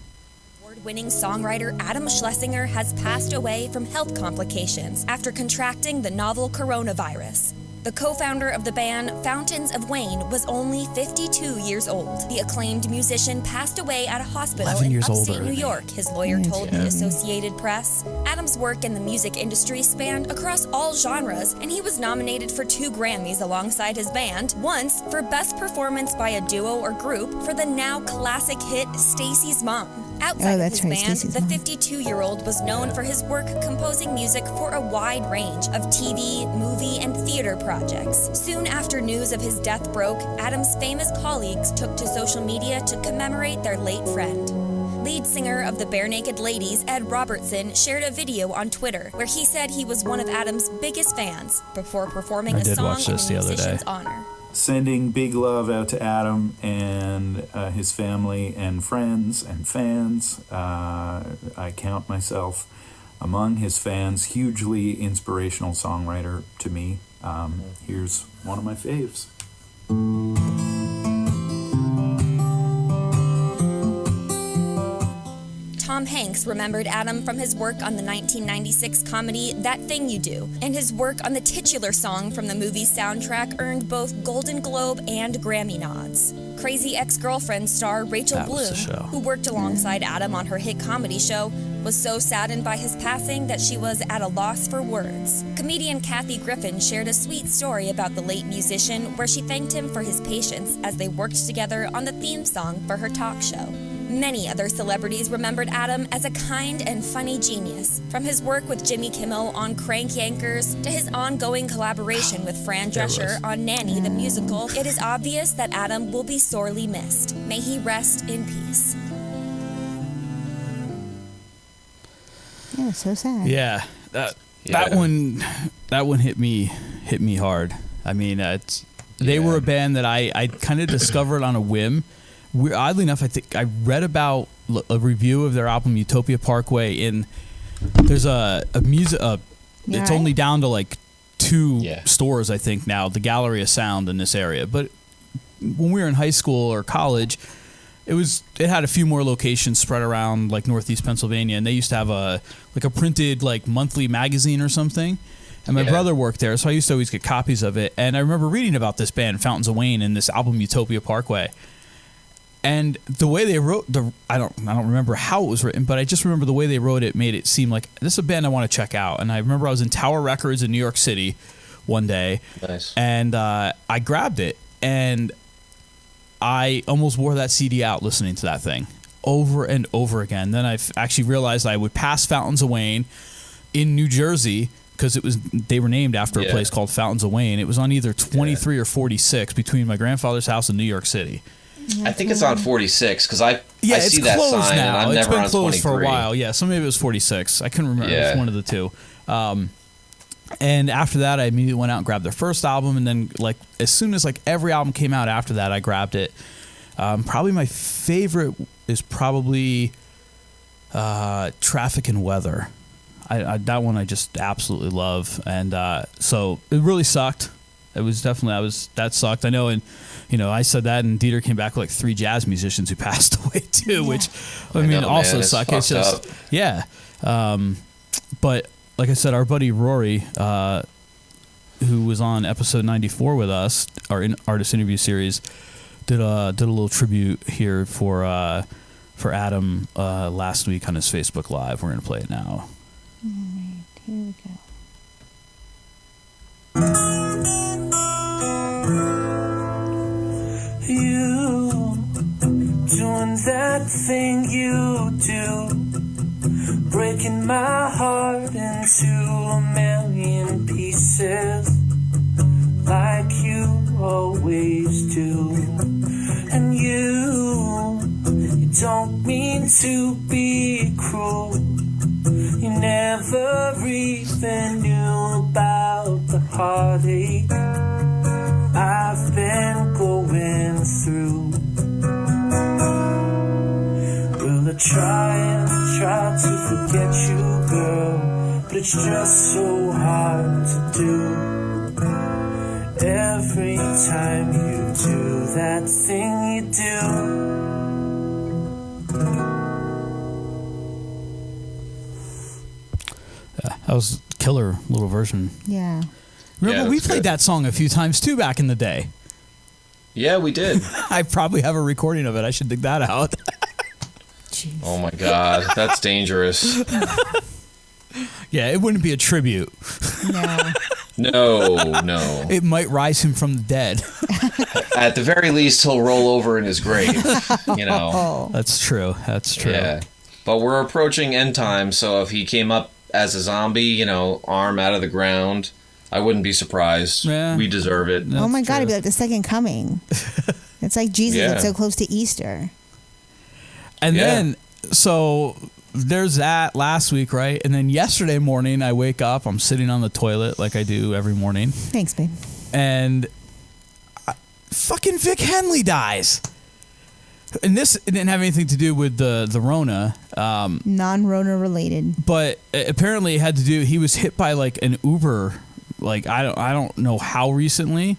Award-winning songwriter Adam Schlesinger has passed away from health complications after contracting the novel coronavirus. The co-founder of the band Fountains of Wayne was only 52 years old. The acclaimed musician passed away at a hospital in upstate New York, his lawyer told the Associated Press. Adam's work in the music industry spanned across all genres, and he was nominated for 2 Grammys alongside his band, once for Best Performance by a Duo or Group for the now classic hit Stacy's Mom. Outside of his band, the 52-year-old was known for his work composing music for a wide range of TV, movie, and theater projects. Soon after news of his death broke, Adam's famous colleagues took to social media to commemorate their late friend. Lead singer of the Bare Naked Ladies, Ed Robertson, shared a video on Twitter where he said he was one of Adam's biggest fans before performing a song in the musician's honor. Sending big love out to Adam and his family and friends and fans. I count myself among his fans. Hugely inspirational songwriter to me. Here's one of my faves. Tom Hanks remembered Adam from his work on the 1996 comedy That Thing You Do, and his work on the titular song from the movie's soundtrack earned both Golden Globe and Grammy nods. Crazy Ex-Girlfriend star Rachel Bloom, who worked alongside Adam on her hit comedy show, was so saddened by his passing that she was at a loss for words. Comedian Kathy Griffin shared a sweet story about the late musician where she thanked him for his patience as they worked together on the theme song for her talk show. Many other celebrities remembered Adam as a kind and funny genius, from his work with Jimmy Kimmel on Crank Yankers to his ongoing collaboration with Fran Drescher on Nanny the Musical. It is obvious that Adam will be sorely missed. May he rest in peace. Yeah, so sad. Yeah, that one hit me hard. I mean, they were a band that I kind of discovered on a whim. Oddly enough, I think I read about a review of their album Utopia Parkway. There's it's only down to like 2 stores, I think now, the Galleria Sound in this area. But when we were in high school or college, it had a few more locations spread around like Northeast Pennsylvania, and they used to have a printed like monthly magazine or something. And my brother worked there, so I used to always get copies of it. And I remember reading about this band, Fountains of Wayne, and this album Utopia Parkway. And the way they wrote I don't remember how it was written, but I just remember the way they wrote it made it seem like this is a band I want to check out. And I remember I was in Tower Records in New York City one day, and I grabbed it, and I almost wore that CD out listening to that thing over and over again. Then I actually realized I would pass Fountains of Wayne in New Jersey because they were named after a place called Fountains of Wayne. It was on either 23 or 46 between my grandfather's house and New York City. I think it's on 46 because I see that sign now. and I'm it's never been on closed 23. for a while. Yeah, so maybe it was 46. I couldn't remember. It was one of the two. And after that, I immediately went out and grabbed their first album, and then like as soon as like every album came out after that, I grabbed it. Probably my favorite is probably Traffic and Weather. That one I just absolutely love, and so it really sucked. It was definitely that sucked. I know, and I said that, and Dieter came back with like 3 jazz musicians who passed away too, which I mean know, also man, sucked. It's just but like I said, our buddy Rory, who was on episode 94 with us, our artist interview series, did a little tribute here for Adam last week on his Facebook Live. We're gonna play it now. All right, here we go. You doing that thing you do, breaking my heart into a million pieces, like you always do. And you don't mean to be cruel. You never even knew about the heartache I've been going through. Well, I try to forget you, girl, but it's just so hard to do. Every time you do that thing you do. That was a killer little version. Yeah. Remember, we played that song a few times too back in the day. Yeah, we did. I probably have a recording of it. I should dig that out. Oh my God, that's dangerous. Yeah, it wouldn't be a tribute. No. It might rise him from the dead. At the very least, he'll roll over in his grave. That's true. Yeah, but we're approaching end time, so if he came up as a zombie, arm out of the ground, I wouldn't be surprised. Yeah. We deserve it. Oh my God, it'd be like the second coming. It's like Jesus that's so close to Easter. And then, so there's that last week, right? And then yesterday morning, I wake up, I'm sitting on the toilet like I do every morning. Thanks, babe. And fucking Vic Henley dies. And this didn't have anything to do with the Rona. Non-Rona related. But apparently it had to do, he was hit by like an Uber, like I don't know how recently,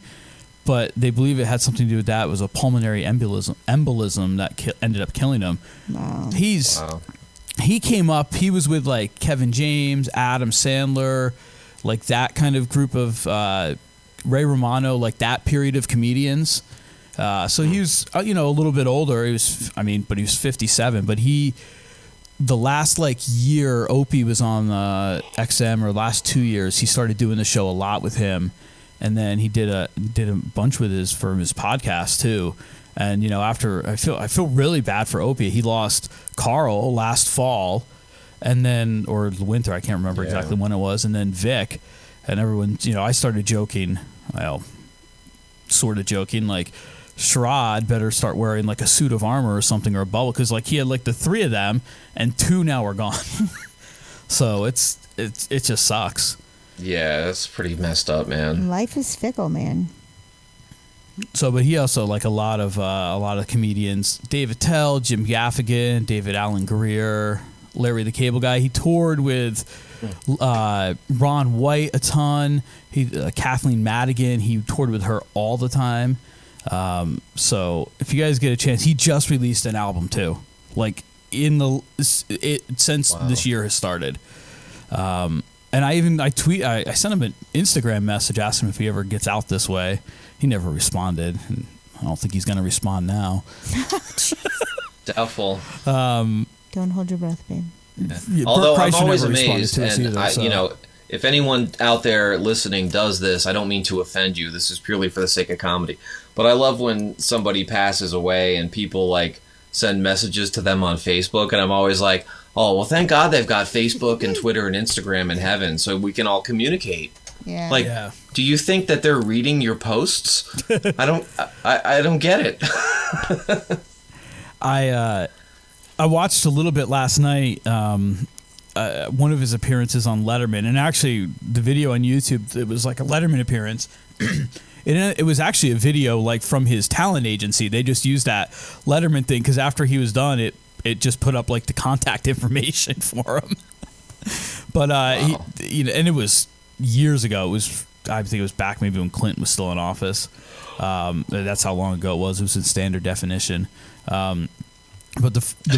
but they believe it had something to do with that. It was a pulmonary embolism that ended up killing him. Wow. He came up, he was with like Kevin James, Adam Sandler, like that kind of group of Ray Romano, like that period of comedians. So he was, a little bit older. But he was 57. But the last like year Opie was on XM, or last 2 years, he started doing the show a lot with him, and then he did a bunch with his podcast too. And after I feel really bad for Opie. He lost Carl last fall, and then or the winter, I can't remember exactly when it was, and then Vic, and everyone. I started joking, sort of joking, like, Sherrod better start wearing like a suit of armor or something, or a bubble, because like he had like the 3 of them and 2 now are gone. So it just sucks. Yeah, that's pretty messed up, man. Life is fickle, man. So, but he also, like a lot of comedians, Dave Attell, Jim Gaffigan, David Alan Greer, Larry the Cable Guy. He toured with Ron White a ton. Kathleen Madigan. He toured with her all the time. So if you guys get a chance, he just released an album too, like since this year has started. And I sent him an Instagram message, asked him if he ever gets out this way. He never responded, and I don't think he's going to respond now. Doubtful. Don't hold your breath, babe. Yeah. Although I'm always amazed, and if anyone out there listening does this, I don't mean to offend you. This is purely for the sake of comedy. But I love when somebody passes away and people like send messages to them on Facebook, and I'm always like, oh, well, thank God they've got Facebook and Twitter and Instagram in heaven so we can all communicate. Yeah. Like, do you think that they're reading your posts? I don't get it. I watched a little bit last night, one of his appearances on Letterman, and actually the video on YouTube, it was like a Letterman appearance. It was actually a video like from his talent agency. They just used that Letterman thing because after he was done, it just put up like the contact information for him. But wow. And it was years ago. I think it was back maybe when Clinton was still in office. That's how long ago it was. It was in standard definition. But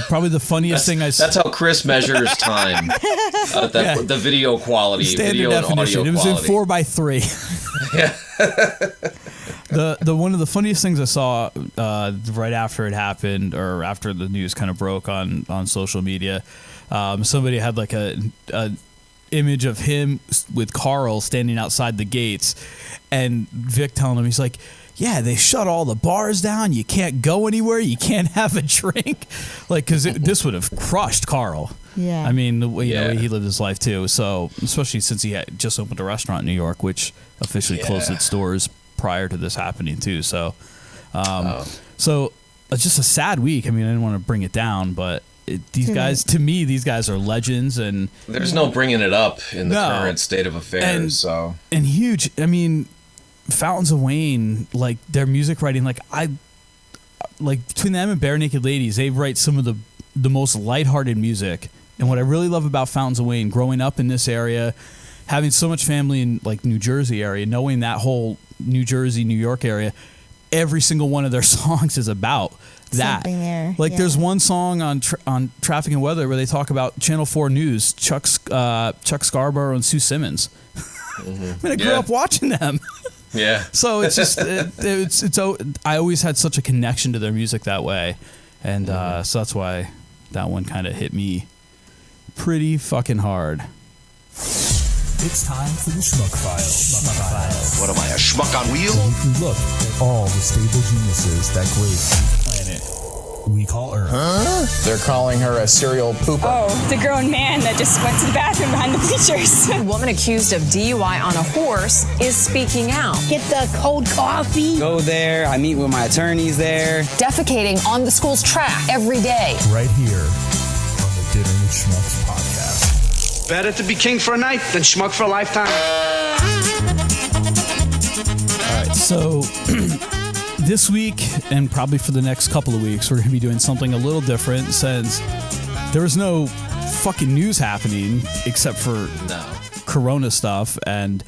probably the funniest thing that's how Chris measures time. The video quality, standard video definition. And audio it was in 4:3. Yeah. The one of the funniest things I saw right after it happened, or after the news kind of broke on social media, somebody had like a image of him with Carl standing outside the gates, and Vic telling him, he's like, yeah, they shut all the bars down. You can't go anywhere. You can't have a drink. Like, because this would have crushed Carl. Yeah. I mean, the way he lived his life, too. So, especially since he had just opened a restaurant in New York, which officially closed its doors prior to this happening, too. So, so it's just a sad week. I mean, I didn't want to bring it down, but these guys, to me, these guys are legends. And there's no bringing it up in the current state of affairs. And huge. I mean, Fountains of Wayne, like their music writing, like between them and Bare Naked Ladies, they write some of the most lighthearted music. And what I really love about Fountains of Wayne, growing up in this area, having so much family in like New Jersey area, knowing that whole New Jersey, New York area, every single one of their songs is about that. Something there. Like there's one song on Traffic and Weather where they talk about Channel 4 News, Chuck Scarborough and Sue Simmons. Mm-hmm. I mean, I grew up watching them. Yeah. So it's just I always had such a connection to their music that way, and so that's why that one kind of hit me pretty fucking hard. It's time for the Schmuck Files. What am I, a schmuck on wheels? A weekly look at all the stable geniuses that grace the planet we call Earth. Huh? They're calling her a serial pooper. Oh, the grown man that just went to the bathroom behind the bleachers. A woman accused of DUI on a horse is speaking out. Get the cold coffee. Go there. I meet with my attorneys there. Defecating on the school's track every day. Right here on the Dinner with Schmucks podcast. Better to be king for a night than schmuck for a lifetime. All right, so this week, and probably for the next couple of weeks, we're going to be doing something a little different since there was no fucking news happening except for Corona stuff, and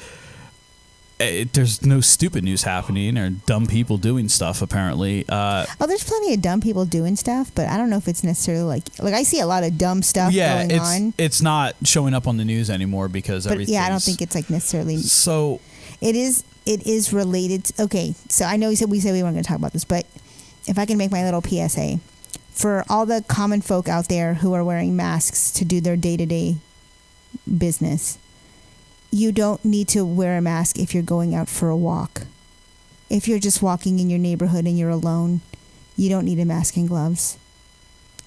there's no stupid news happening or dumb people doing stuff, apparently. There's plenty of dumb people doing stuff, but I don't know if it's necessarily like I see a lot of dumb stuff going on. It's not showing up on the news anymore because everything. Yeah, I don't think it's like necessarily. So it is related to, okay, so I know we said we weren't going to talk about this, but if I can make my little PSA for all the common folk out there who are wearing masks to do their day-to-day business, you don't need to wear a mask if you're going out for a walk. If you're just walking in your neighborhood and you're alone, you don't need a mask and gloves.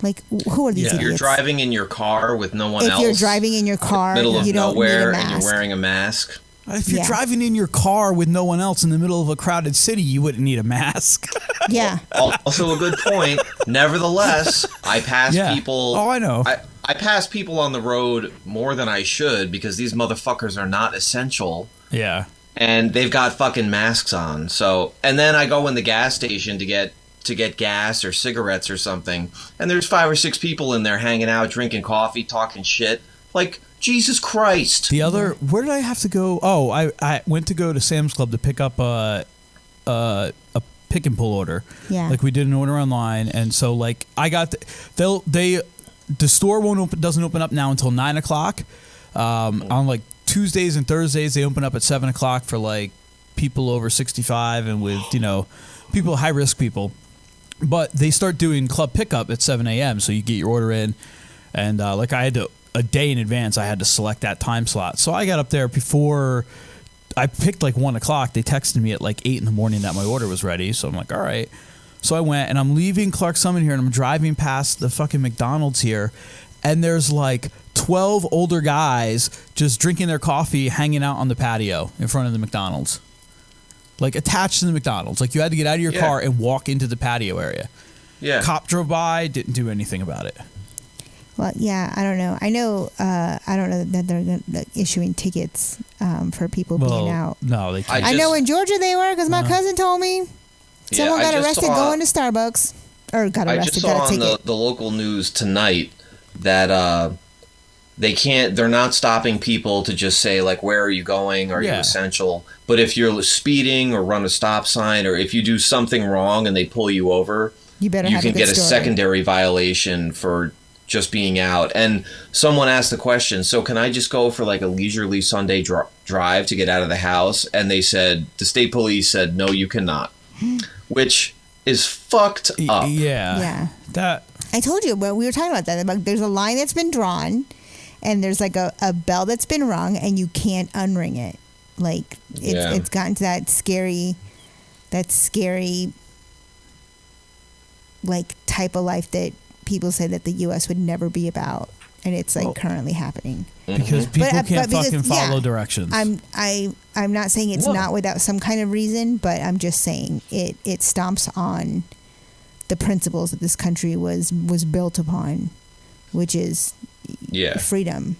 Like, who are these idiots? You're driving in your car with no one else. If you're driving in your car, you don't need a mask. And you're wearing a mask. If you're driving in your car with no one else in the middle of a crowded city, you wouldn't need a mask. Yeah. Also a good point. Nevertheless, I pass people. Oh, I know. I pass people on the road more than I should because these motherfuckers are not essential. Yeah. And they've got fucking masks on. So, and then I go in the gas station to get gas or cigarettes or something, and there's 5 or 6 people in there hanging out, drinking coffee, talking shit. Like, Jesus Christ. Where did I have to go? Oh, I went to go to Sam's Club to pick up a pick and pull order. Yeah. Like we did an order online, and so like I got the store doesn't open up now until 9 o'clock. On like Tuesdays and Thursdays they open up at 7 o'clock for like people over 65 and with people, high risk people. But they start doing club pickup at 7 a.m. So you get your order in, and like I had to. A day in advance, I had to select that time slot. So I got up there before I picked like 1 o'clock. They texted me at like 8 in the morning that my order was ready. So I'm like, all right. So I went, and I'm leaving Clark Summit here, and I'm driving past the fucking McDonald's here, and there's like 12 older guys just drinking their coffee, hanging out on the patio in front of the McDonald's. Like attached to the McDonald's. Like you had to get out of your car and walk into the patio area. Yeah. Cop drove by, didn't do anything about it. Well, yeah, I don't know. I don't know that they're issuing tickets for people being out. No, they can't. I know in Georgia they were, because my cousin told me someone got arrested going to Starbucks. Or got arrested, I just saw got a ticket. on the local news tonight that they're not stopping people to just say, like, where are you going? Are you essential? But if you're speeding or run a stop sign, or if you do something wrong and they pull you over, you can get a secondary violation for just being out. And someone asked the question, so can I just go for like a leisurely Sunday drive to get out of the house? And they said, the state police said, no, you cannot, which is fucked up. Yeah. That I told you, well, we were talking about that. About there's a line that's been drawn, and there's like a bell that's been rung, and you can't unring it. Like it's gotten to that scary like type of life that people say that the U.S. would never be about, and it's like currently happening because people can't fucking follow directions. I'm not saying it's not without some kind of reason, but I'm just saying it stomps on the principles that this country was built upon, which is freedom.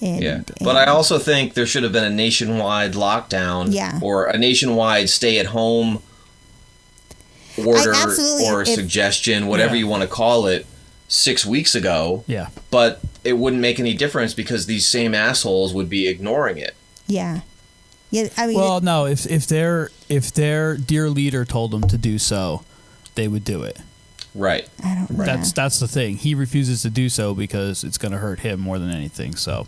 But I also think there should have been a nationwide lockdown or a nationwide stay-at-home order or suggestion, whatever you want to call it, 6 weeks ago. Yeah. But it wouldn't make any difference because these same assholes would be ignoring it. Yeah. Yeah. I mean, well, no. If their dear leader told them to do so, they would do it. Right. I don't. That's the thing. He refuses to do so because it's going to hurt him more than anything. So.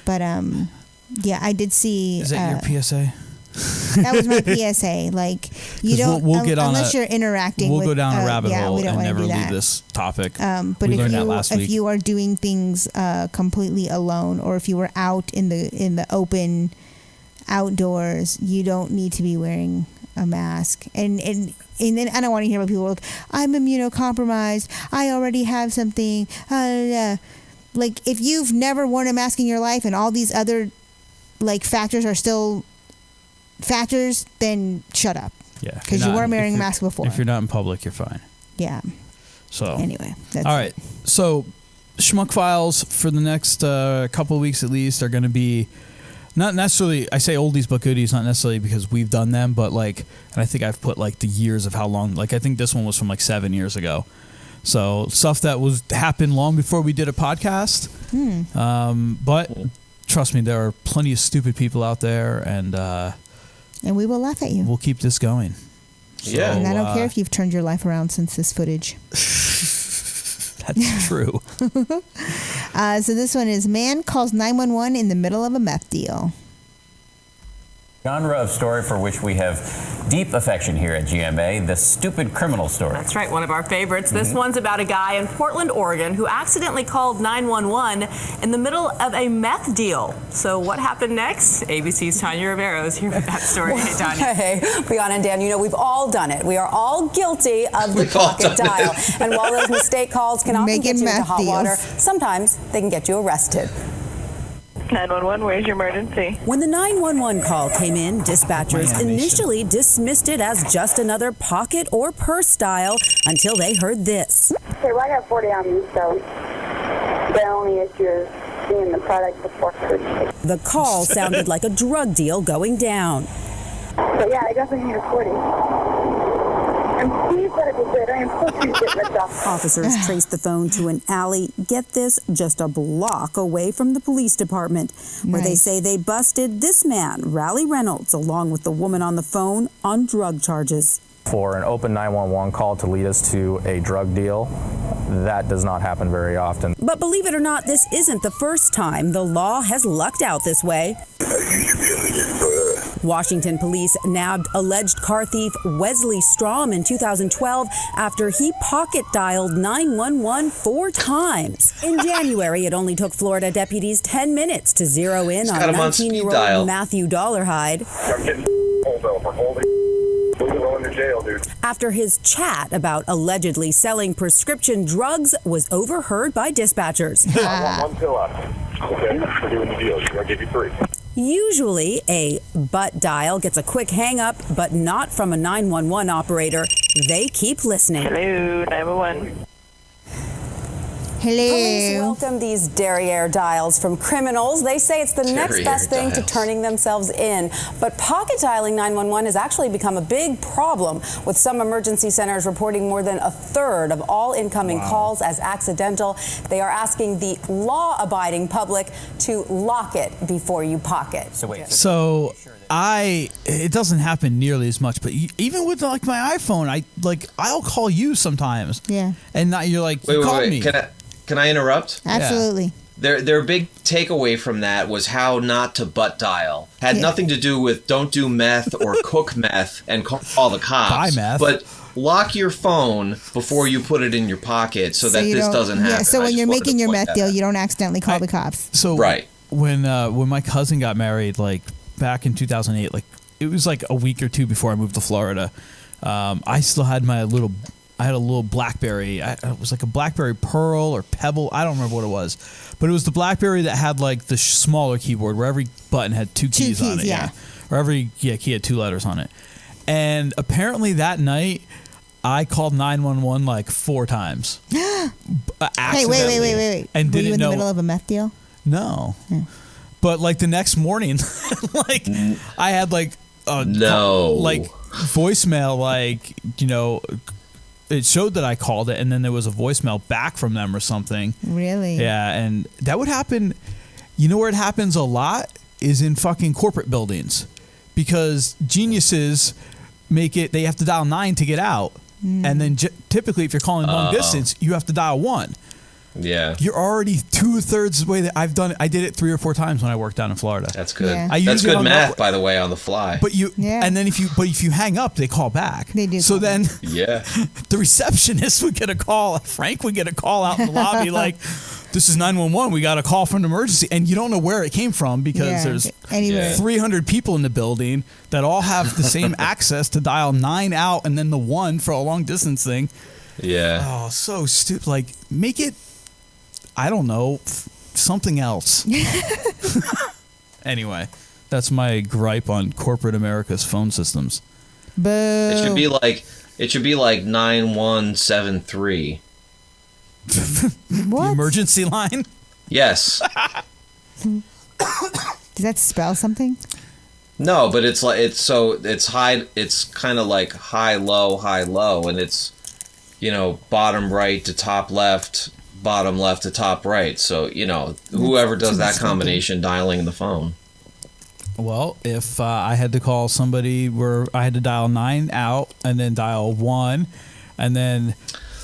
But yeah, I did see. Is that your PSA? That was my PSA. Like, you don't we'll get unless you're interacting. We'll with, go down a rabbit hole we don't and never do leave that. this topic. But we learned that last week. If you are doing things completely alone, or if you were out in the open outdoors, you don't need to be wearing a mask. And then I don't want to hear about people like, I'm immunocompromised, I already have something. Like, if you've never worn a mask in your life and all these other like factors are still factors, then shut up. Yeah, because you weren't wearing a mask before. If you're not in public, you're fine. Yeah. So anyway, that's all right. So Schmuck Files for the next couple of weeks at least are going to be not necessarily, I say oldies but goodies, not necessarily because we've done them, but like, and I think I've put like the years of how long. Like I think this one was from like 7 years ago. So stuff that happened long before we did a podcast. But trust me, there are plenty of stupid people out there, and we will laugh at you. We'll keep this going. Yeah, and I don't care if you've turned your life around since this footage. That's true. So this one is: man calls 911 in the middle of a meth deal. Genre of story for which we have deep affection here at GMA, the stupid criminal story. That's right, one of our favorites. This one's about a guy in Portland, Oregon, who accidentally called 911 in the middle of a meth deal. So what happened next? ABC's Tanya Rivero is here with that story. Hey, Tanya. Hey, Brianna and Dan, you know we've all done it. We are all guilty of the pocket dial. And while those mistake calls can often get you into hot water, sometimes they can get you arrested. 911, where's your emergency? When the 911 call came in, dispatchers initially dismissed it as just another pocket or purse dial until they heard this. Okay, well, I got 40 on me, so the only issue is seeing the product before purchase. The call sounded like a drug deal going down. So yeah, I definitely need a 40. And please let it be good. I am so pleased get ripped off. Officers traced the phone to an alley, get this, just a block away from the police department, where they say they busted this man, Raleigh Reynolds, along with the woman on the phone on drug charges. For an open 911 call to lead us to a drug deal, that does not happen very often. But believe it or not, this isn't the first time the law has lucked out this way. Washington police nabbed alleged car thief Wesley Strom in 2012 after he pocket dialed 911 4 times. In January, it only took Florida deputies 10 minutes to zero in on 19-year-old Matthew Dollarhide. I'm getting pulled over. Holding. in jail, dude. After his chat about allegedly selling prescription drugs was overheard by dispatchers. I want 1 pill out. Okay, we're doing the deal. I'll give you 3. Usually, a butt dial gets a quick hang-up, but not from a 911 operator. They keep listening. Hello, 911. Hello. Police welcome these derriere dials from criminals. They say it's the next Derriere best thing to dials. turning themselves in. But pocket dialing 911 has actually become a big problem, with some emergency centers reporting more than a third of all incoming calls as accidental. They are asking the law-abiding public to lock it before you pocket. So it doesn't happen nearly as much, but even with like my iPhone, I'll call you sometimes. Yeah. And not you're like, Wait, call me. Can I interrupt? Absolutely. Their big takeaway from that was how not to butt dial. Had nothing to do with don't do meth or cook meth and call the cops. Buy meth. But lock your phone before you put it in your pocket so that this doesn't happen. Yeah, so when you're making your meth deal, you don't accidentally call the cops. So right. When my cousin got married, like back in 2008, like it was like a week or two before I moved to Florida. I still had I had a little BlackBerry. It was like a BlackBerry Pearl or Pebble. I don't remember what it was, but it was the BlackBerry that had like the smaller keyboard where every button had two keys on it. Yeah. Or every key had 2 letters on it. And apparently that night, I called 911 like 4 times. Hey, wait. And Were you didn't in know. the middle of a meth deal? No. But like the next morning, like I had like a voicemail, like, you know, it showed that I called it, and then there was a voicemail back from them or something. Really? Yeah, and that would happen. You know where it happens a lot is in fucking corporate buildings, because geniuses they have to dial 9 to get out, and then typically if you're calling long distance, you have to dial 1. Yeah. You're already 2/3 the way that I did it 3 or 4 times when I worked down in Florida. That's good. Yeah. That's good math, by the way, on the fly. But and then if you hang up, they call back. They do. So then the receptionist would get a call. Frank would get a call out in the lobby like, "This is 911. We got a call from the emergency," and you don't know where it came from because there's 300 people in the building that all have the same access to dial 9 out and then the 1 for a long distance thing. Yeah. Oh, so stupid. Like, make it, I don't know, something else. Anyway, that's my gripe on corporate America's phone systems. Boo. It should be like 9173. What? The emergency line? Yes. Does that spell something? No, but it's high. It's kind of like high, low, and it's, you know, bottom right to top left, bottom left to top right. So, you know, whoever does that combination dialing the phone. Well, if I had to call somebody where I had to dial 9 out and then dial 1 and then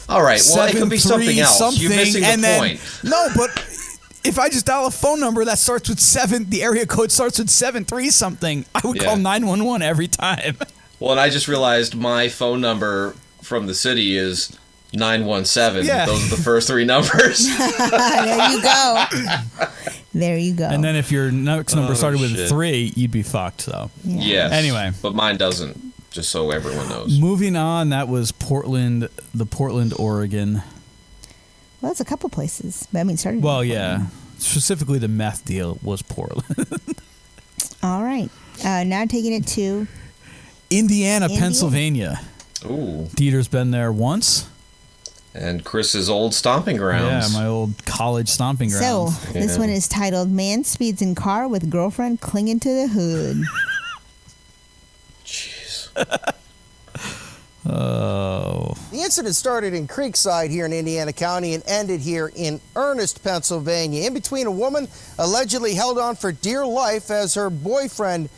all right, well, it could be something else. You're missing the point. No, but if I just dial a phone number that starts with 7, the area code starts with 73 something, I would call 911 every time. Well, and I just realized my phone number from the city is 917. Yeah. Those are the first 3 numbers. There you go. There you go. And then if your next number started with shit. 3, you'd be fucked. So Yes. Anyway, but mine doesn't. Just so everyone knows. Moving on, that was Portland, Oregon. Well, that's a couple places. I mean, started. Well, yeah. Specifically, the meth deal was Portland. All right. Now taking it to Indiana, Pennsylvania. Ooh. Dieter's been there once. And Chris's old stomping grounds. Yeah, my old college stomping So, grounds. this one is titled "Man Speeds in Car with Girlfriend Clinging to the Hood." Oh. The incident started in Creekside here in Indiana County and ended here in Ernest, Pennsylvania. In between, a woman allegedly held on for dear life as her boyfriend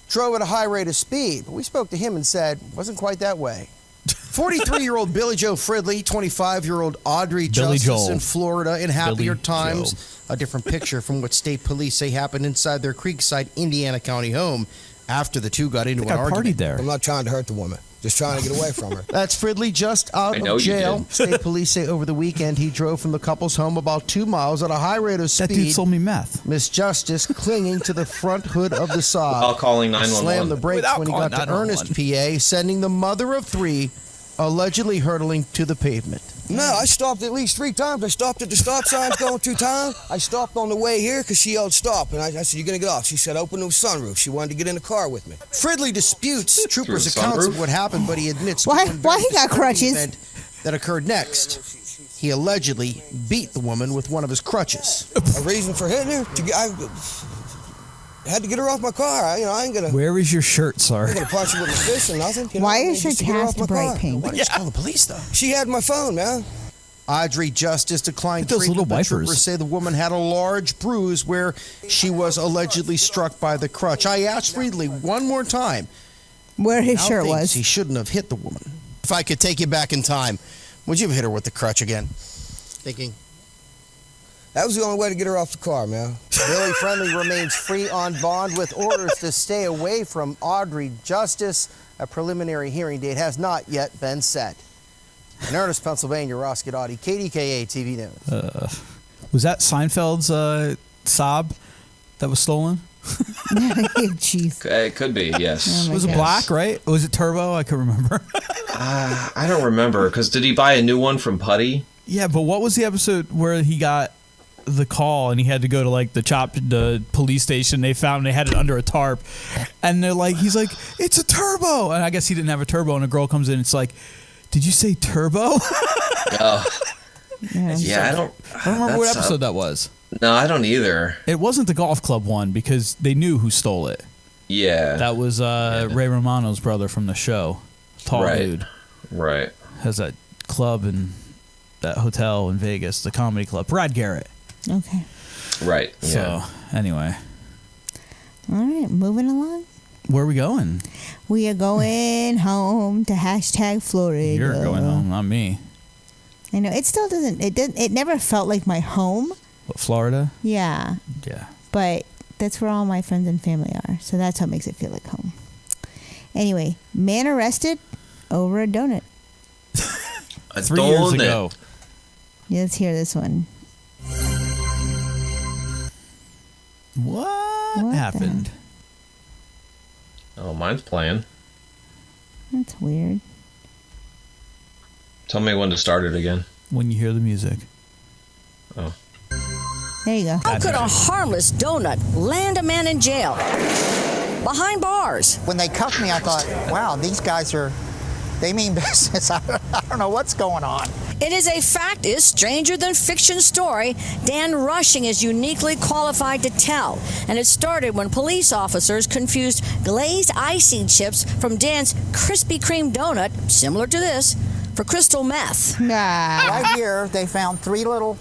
drove at a high rate of speed. We spoke to him and said it wasn't quite that way. 43-year-old Billy Joe Fridley, 25-year-old Audrey Billy Justice Joel. in Florida in happier Billy times. Joe. A different picture from what state police say happened inside their Creekside, Indiana County home after the two got into an argument. There. I'm not trying to hurt the woman. Just trying to get away from her. That's Fridley just out of jail. State police say over the weekend he drove from the couple's home about 2 miles at a high rate of speed. That dude sold me meth. Miss Justice clinging to the front hood of the Saab. While calling 911. Slammed the brakes when he got to Ernest, PA, sending the mother of 3 allegedly hurtling to the pavement. No, I stopped at least 3 times. I stopped at the stop signs going through town. I stopped on the way here because she yelled stop. And I said, you're going to get off. She said, open the sunroof. She wanted to get in the car with me. Fridley disputes troopers' accounts of what happened, but he admits why he got crutches that occurred next. He allegedly beat the woman with one of his crutches. A reason for hitting her? I had to get her off my car. I ain't gonna. Where is your shirt, sir? I'm gonna punch her with a fist or nothing. Why is your cast bright pink? Why didn't you call the police, though? She had my phone, man. Audrey Justice declined those little treatment. wipers. Troopers say the woman had a large bruise where she was allegedly struck by the crutch. I asked Fridley one more time where his now shirt thinks was. He shouldn't have hit the woman. If I could take you back in time, would you have hit her with the crutch again? Thinking. That was the only way to get her off the car, man. Billy Friendly remains free on bond with orders to stay away from Audrey Justice. A preliminary hearing date has not yet been set. In Ernest, Pennsylvania, Ross Godotti, KDKA TV News. Was that Seinfeld's Saab that was stolen? Jeez. It could be, yes. Was it black, right? Was it turbo? I couldn't remember. I don't remember, because did he buy a new one from Putty? Yeah, but what was the episode where he got the call and he had to go to like the police station? They found they had it under a tarp, and they're like, he's like, it's a turbo, and I guess he didn't have a turbo, and a girl comes in and it's like, did you say turbo? I don't remember what episode that was. No, I don't either. It wasn't the golf club one because they knew who stole it. Yeah, that was Ray Romano's brother from the show. Tall dude, right? Has that club and that hotel in Vegas, the comedy club. Brad Garrett. Okay. Right. So anyway. All right, moving along. Where are we going? We are going home to #Florida. You're going home, not me. I know it still doesn't. It never felt like my home. What, Florida? Yeah. Yeah. But that's where all my friends and family are, so that's what makes it feel like home. Anyway, man arrested over a donut. 3 years ago. Yeah, let's hear this one. What happened? Oh, mine's playing. That's weird. Tell me when to start it again. When you hear the music. Oh. There you go. How could a harmless donut land a man in jail? Behind bars. When they cuffed me, I thought, wow, these guys they mean business. I don't know what's going on. It is a fact is stranger than fiction story Dan Rushing is uniquely qualified to tell. And it started when police officers confused glazed icing chips from Dan's Krispy Kreme donut, similar to this, for crystal meth. Right here, they found 3 little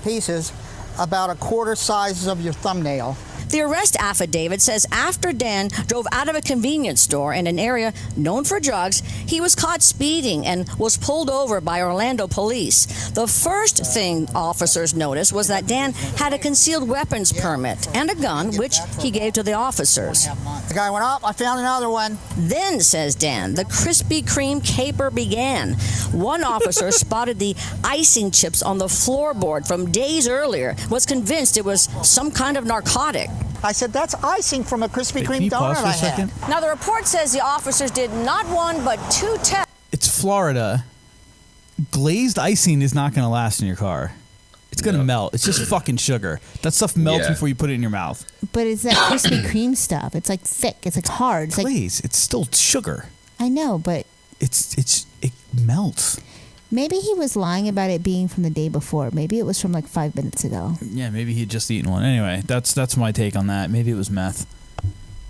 pieces about a quarter size of your thumbnail. The arrest affidavit says after Dan drove out of a convenience store in an area known for drugs, he was caught speeding and was pulled over by Orlando police. The first thing officers noticed was that Dan had a concealed weapons permit and a gun, which he gave to the officers. The guy went up, I found another one. Then, says Dan, the Krispy Kreme caper began. One officer spotted the icing chips on the floorboard from days earlier, was convinced it was some kind of narcotic. I said, that's icing from a Krispy Kreme donut I had. Now, the report says the officers did not 1 but 2 tests. It's Florida. Glazed icing is not going to last in your car. It's going to melt. It's just fucking sugar. That stuff melts before you put it in your mouth. But it's that Krispy Kreme stuff. It's like thick. It's like hard. It's glaze. It's still sugar. I know, but it melts. Maybe he was lying about it being from the day before. Maybe it was from like 5 minutes ago. Yeah, maybe he had just eaten one. Anyway, that's my take on that. Maybe it was meth.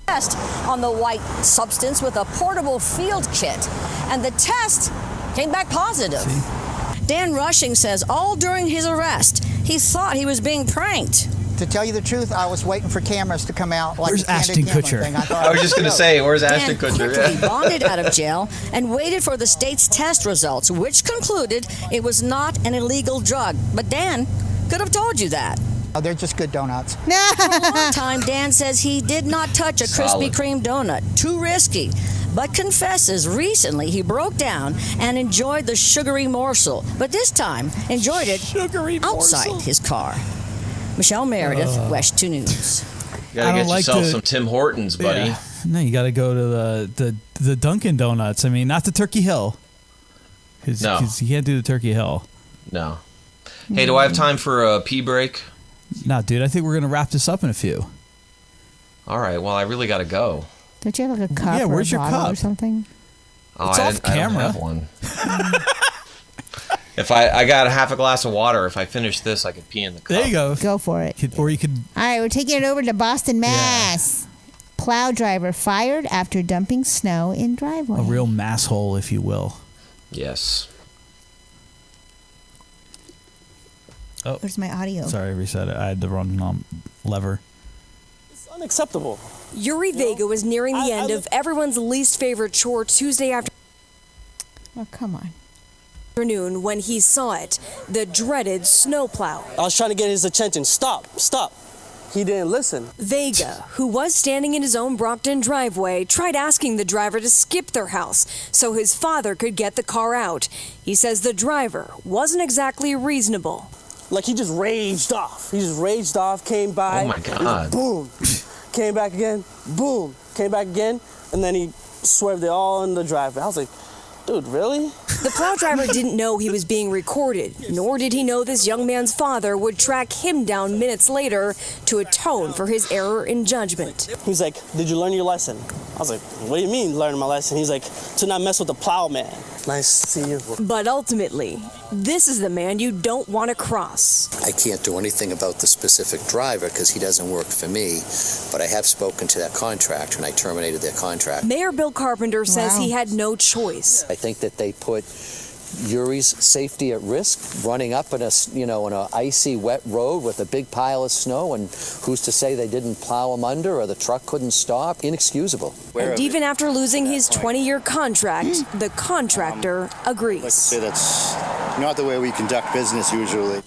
Test on the white substance with a portable field kit, and the test came back positive. See? Dan Rushing says all during his arrest, he thought he was being pranked. To tell you the truth, I was waiting for cameras to come out. Like where's Ashton Kutcher? I was just going to say, where's Ashton Kutcher? Dan quickly bonded out of jail and waited for the state's test results, which concluded it was not an illegal drug. But Dan could have told you that. Oh, they're just good donuts. For a long time, Dan says he did not touch a Krispy Solid. Kreme donut. Too risky. but confesses recently he broke down and enjoyed the sugary morsel, but this time enjoyed it outside his car. Michelle Meredith, West 2 News. You gotta get yourself some Tim Hortons, buddy. Yeah. No, you gotta go to the Dunkin' Donuts. I mean, not the Turkey Hill. No. Because you can't do the Turkey Hill. No. Hey, do I have time for a pee break? No, dude, I think we're going to wrap this up in a few. All right, well, I really got to go. Don't you have like a cup or where's a your bottle cup? or something? Oh, It's off camera. I don't have one. If I got a half a glass of water, if I finish this, I could pee in the cup. There you go. Go for it. Or you could... All right, we're taking it over to Boston, Mass. Plow driver fired after dumping snow in driveway. A real mass hole, if you will. Yes. Oh, where's my audio? Sorry, I reset it. I had the wrong lever. It's unacceptable. Yuri Vega was nearing the end of everyone's least favorite chore Tuesday afternoon. Oh, come on. When he saw it, the dreaded snowplow. I was trying to get his attention. Stop. He didn't listen. Vega, who was standing in his own Brockton driveway, tried asking the driver to skip their house so his father could get the car out. He says the driver wasn't exactly reasonable. Like he just raged off. Came by. Oh my God. Boom. Came back again. Boom. Came back again. And then he swerved it all in the driveway. I was like, dude, really? The plow driver didn't know he was being recorded, nor did he know this young man's father would track him down minutes later to atone for his error in judgment. He's like, did you learn your lesson? I was like, what do you mean learning my lesson? He's like, to not mess with the plowman. Nice to see you. But ultimately, this is the man you don't want to cross. I can't do anything about the specific driver because he doesn't work for me, but I have spoken to that contractor and I terminated their contract. Mayor Bill Carpenter says he had no choice. I think that they put Yuri's safety at risk, running up in an icy, wet road with a big pile of snow, and who's to say they didn't plow him under or the truck couldn't stop? Inexcusable. And even after losing his 20-year contract, the contractor agrees. That's not the way we conduct business usually.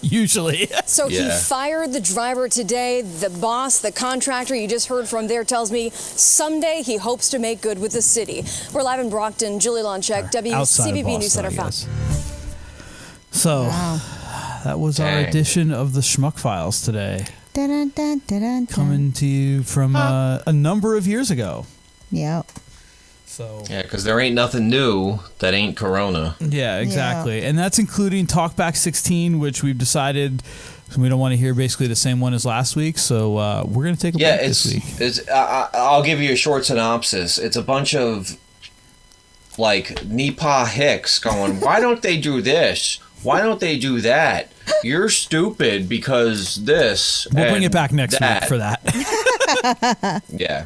Usually. So he fired the driver today. The boss, the contractor you just heard from there, tells me someday he hopes to make good with the city. We're live in Brockton. Julie Lonchek, WCBB News Center 5. So that was our edition of the Schmuck Files today. Coming to you from a number of years ago. Yep. So yeah, because there ain't nothing new that ain't Corona. Yeah, exactly. And that's including Talkback 16, which we've decided we don't want to hear basically the same one as last week. So we're going to take a break this week. I'll give you a short synopsis. It's a bunch of like Neepaw Hicks going, why don't they do this? Why don't they do that? You're stupid because this. We'll bring it back next week for that. Yeah.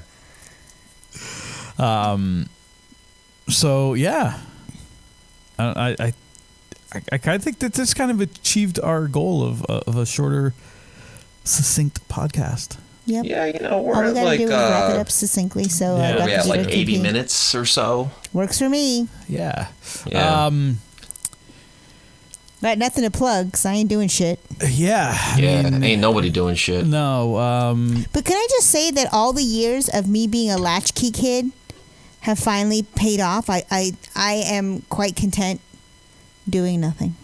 So yeah, I kind of think that this kind of achieved our goal of a shorter, succinct podcast. Yep. Yeah, we're all we at gotta like do is wrap it up succinctly. So we have like 80 minutes or so. Works for me. Yeah. But nothing to plug because I ain't doing shit. Yeah. Ain't nobody doing shit. No. But can I just say that all the years of me being a latchkey kid have finally paid off. I am quite content doing nothing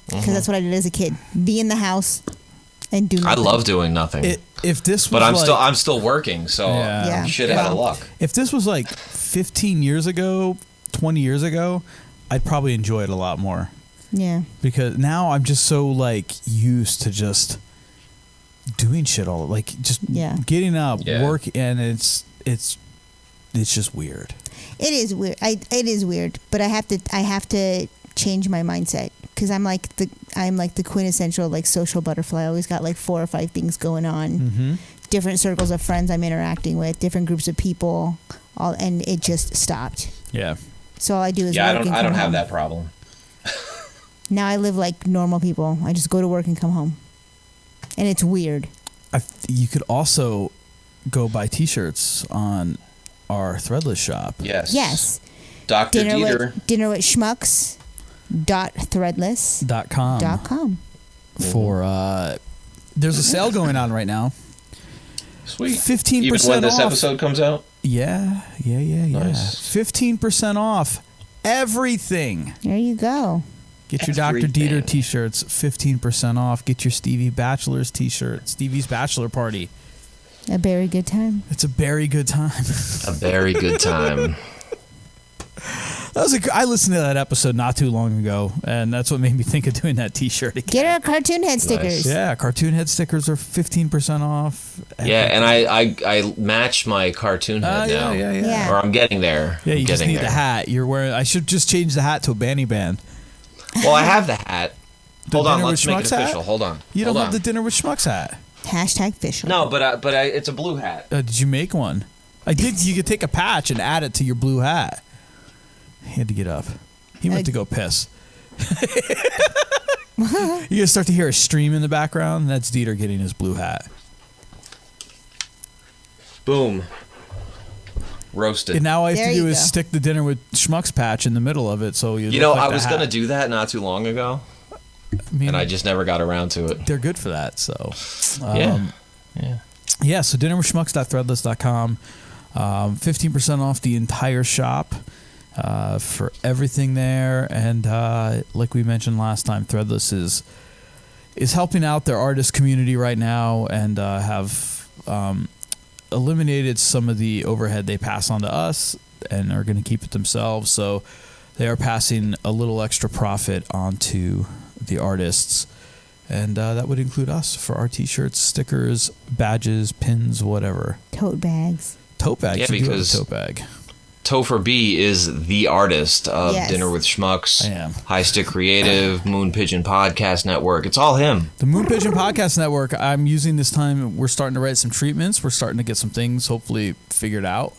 because that's what I did as a kid: be in the house and do nothing. I love doing nothing. If this, but I'm still working, so you should have had a luck. If this was like 15 years ago, 20 years ago, I'd probably enjoy it a lot more. Yeah. Because now I'm just so like used to just doing shit all getting up, work, and it's just weird. It is weird. It is weird, but I have to change my mindset because I'm like the quintessential like social butterfly. I always got like 4 or 5 things going on, different circles of friends I'm interacting with, different groups of people, and it just stopped. Yeah. So all I do is I work don't and have home. that problem. Now I live like normal people. I just go to work and come home, and it's weird. You could also go buy T-shirts on our Threadless shop. Yes. Dr. Dieter. Dinner with Schmucks.threadless.com. For there's a sale going on right now. Sweet. 15% Even when this off. episode comes out? Yeah. Nice. 15% off everything. There you go. Get your Dr. Dieter t-shirts, 15% off. Get your Stevie Bachelor's t-shirt, Stevie's Bachelor Party. A very good time. It's a very good time. A very good time. I listened to that episode not too long ago, and that's what made me think of doing that t-shirt again. Get our cartoon head stickers. Yeah, cartoon head stickers are 15% off. Yeah, and I match my cartoon head now. Yeah. Or I'm getting there. Yeah, you I'm just getting need there. the hat. You're wearing. I should just change the hat to a Banny Band. Well, I have the hat. Hold on, Dinner let's with make it Schmucks official. hat? Hold on. You don't Hold have on. the Dinner with Schmucks hat. Hashtag official. No, but it's a blue hat. Did you make one? I did. You could take a patch and add it to your blue hat. He had to get up. He went to go piss. You're going to start to hear a stream in the background. That's Dieter getting his blue hat. Boom. Roasted. And now all I have There to do you is go. stick the Dinner with Schmucks patch in the middle of it. So You know, I was going to do that not too long ago, and I just never got around to it. They're good for that. So Yeah. So dinnerwithschmucks.threadless.com. 15% off the entire shop for everything there. And like we mentioned last time, Threadless is helping out their artist community right now and have eliminated some of the overhead they pass on to us and are going to keep it themselves. So they are passing a little extra profit onto the artists. And that would include us for our t-shirts, stickers, badges, pins, whatever. Tote bags. Tote bag. Yeah, You do have a because tote bag. Topher B is the artist of Yes. Dinner with Schmucks, I am. High Stick Creative, Moon Pigeon Podcast Network. It's all him. The Moon Pigeon Podcast Network, I'm using this time. We're starting to write some treatments. We're starting to get some things hopefully figured out.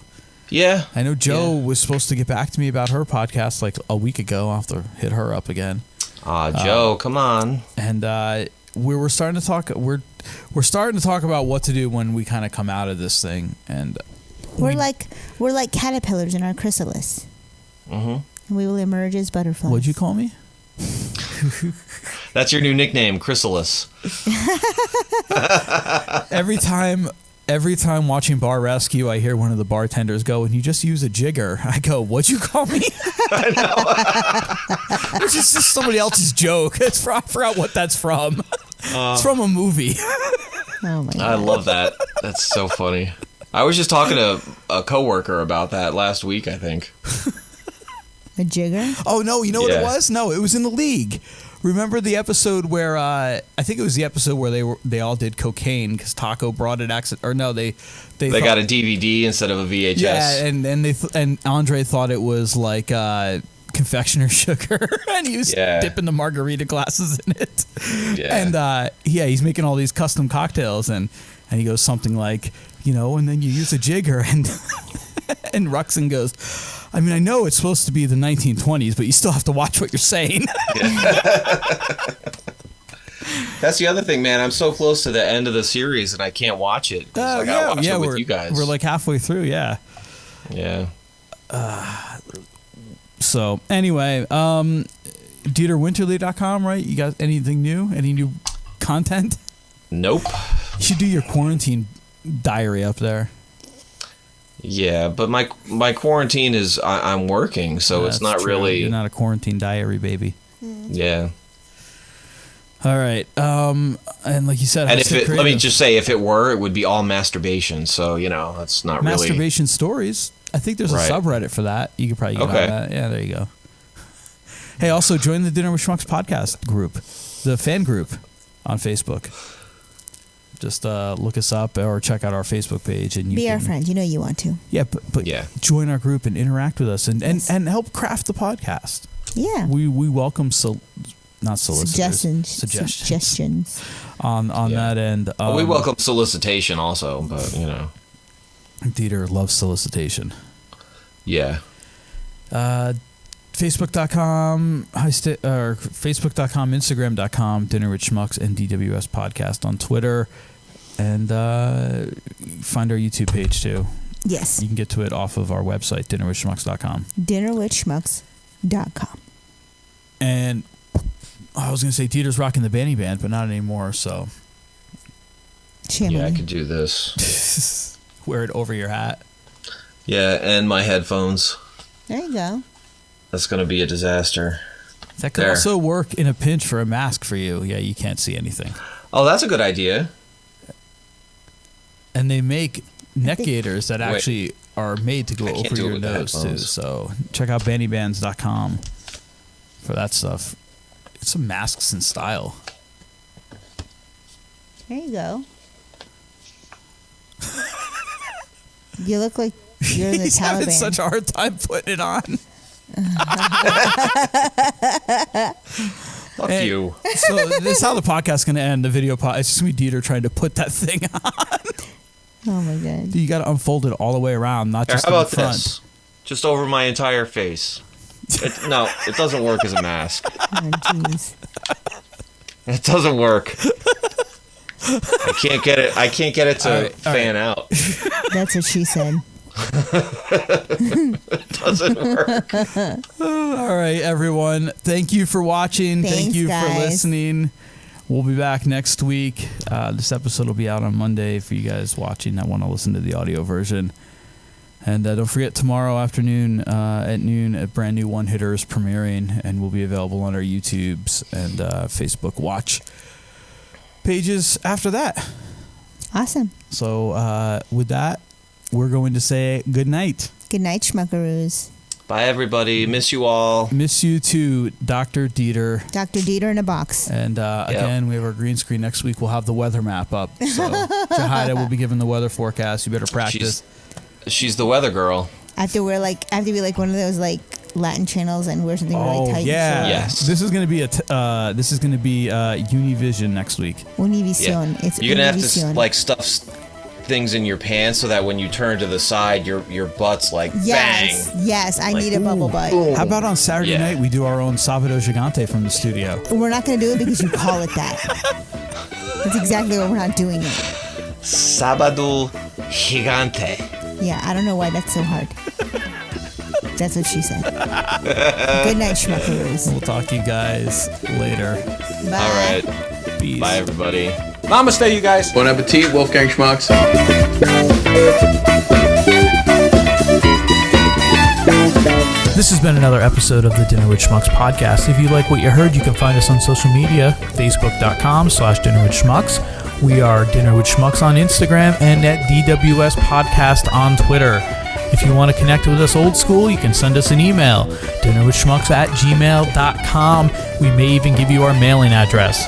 Yeah. I know Joe was supposed to get back to me about her podcast like a week ago. I'll have to hit her up again. Joe, come on. And we're starting to talk. We're starting to talk about what to do when we kind of come out of this thing. And We're like caterpillars in our chrysalis. Mm-hmm. And we will emerge as butterflies. What'd you call me? That's your new nickname, Chrysalis. Every time watching Bar Rescue, I hear one of the bartenders go, "And you just use a jigger." I go, "What'd you call me?" I know. Which is just somebody else's joke. I forgot what that's from. It's from a movie. Oh my God. I love that. That's so funny. I was just talking to a coworker about that last week, I think. A jigger? Oh, no. You know what it Yeah. was? No, it was in The League. Remember the episode where I think it was the episode where they all did cocaine because Taco brought it they got a DVD instead of a VHS. Yeah, and Andre thought it was like confectioner sugar, and he was dipping the margarita glasses in it. Yeah. And he's making all these custom cocktails, and he goes something like, and then you use a jigger, and and Ruxin goes, I mean, I know it's supposed to be the 1920s, but you still have to watch what you're saying. That's the other thing, man. I'm so close to the end of the series, and I can't watch it. 'Cause I gotta watch it with you guys. We're like halfway through, yeah. Yeah. So anyway, DieterWinterly.com, right? You got anything new? Any new content? Nope. You should do your quarantine diary up there. Yeah, but my quarantine is I'm working, so it's That's not true. really. You're not a quarantine diary, baby. Yeah. All right. And like you said, And let me just say, if it were, it would be all masturbation. So that's not really masturbation stories. I think there's a subreddit for that. You could probably get on that. Yeah, there you go. Hey, also join the Dinner with Schmucks podcast group, the fan group on Facebook. Just look us up or check out our Facebook page, and Be our friend. You know you want to. Yeah, but join our group and interact with us, and help craft the podcast. Yeah, we welcome not solicitors, suggestions on that end. We welcome solicitation also, but Dieter loves solicitation. Yeah. Facebook.com, Facebook.com, Instagram.com, Dinner with Schmucks and DWS Podcast on Twitter. And find our YouTube page too. Yes. You can get to it off of our website, dinnerwithschmucks.com. Dinnerwithschmucks.com. And I was going to say Dieter's rocking the Banny Band, but not anymore. So Yeah, I could do this. Wear it over your hat. Yeah, and my headphones. There you go. That's going to be a disaster. That could also work in a pinch for a mask for you. Yeah, you can't see anything. Oh, that's a good idea. And they make neck gaiters that actually are made to go over your nose too. So check out bandybands.com for that stuff. Get some masks in style. There you go. You look like you're in the He's Taliban. having such a hard time putting it on. Fuck you. So this is how the podcast's going to end. The video it's just going to be Dieter trying to put that thing on. Oh my god! You got to unfold it all the way around, not just How about in front. this? Just over my entire face. No, it doesn't work as a mask. Oh jeez. It doesn't work. I can't get it to fan out. That's what she said. It doesn't work. All right, everyone. Thank you for watching. Thanks, Thank you guys. for listening. We'll be back next week. This episode will be out on Monday for you guys watching that want to listen to the audio version. And don't forget, tomorrow afternoon at noon, a brand new One Hitter is premiering and will be available on our YouTubes and Facebook Watch pages after that. Awesome. So with that, we're going to say good night. Good night, Schmuckaroos. Bye, everybody. Miss you all. Miss you too, Dr. Dieter. Dr. Dieter in a box. And again, we have our green screen next week. We'll have the weather map up. So Jahida will be giving the weather forecast. You better practice. She's the weather girl. I have to be like one of those like Latin channels and wear something really tight. Yeah. Yes. This is gonna be Univision next week. Univision. Yeah. It's You're gonna have Univision. to like stuff things in your pants so that when you turn to the side, your butt's like Yes. bang. Yes, I need a bubble butt. How about on Saturday night we do our own Sábado Gigante from the studio? We're not going to do it because you call it that. That's exactly why we're not doing it. Sábado Gigante. Yeah, I don't know why that's so hard. That's what she said. Good night, Schmuckaroos. We'll talk to you guys later. Bye. All right. Peace. Bye, everybody. Namaste, you guys. Bon appetit, Wolfgang Schmucks. This has been another episode of the Dinner with Schmucks podcast. If you like what you heard, you can find us on social media, facebook.com/dinnerwithschmucks. We are Dinner with Schmucks on Instagram and at DWS Podcast on Twitter. If you want to connect with us old school, you can send us an email, dinnerwithschmucks@gmail.com. We may even give you our mailing address.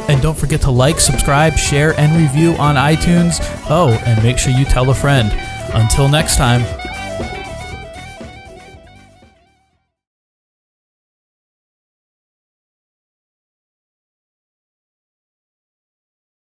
And don't forget to like, subscribe, share, and review on iTunes. Oh, and make sure you tell a friend. Until next time.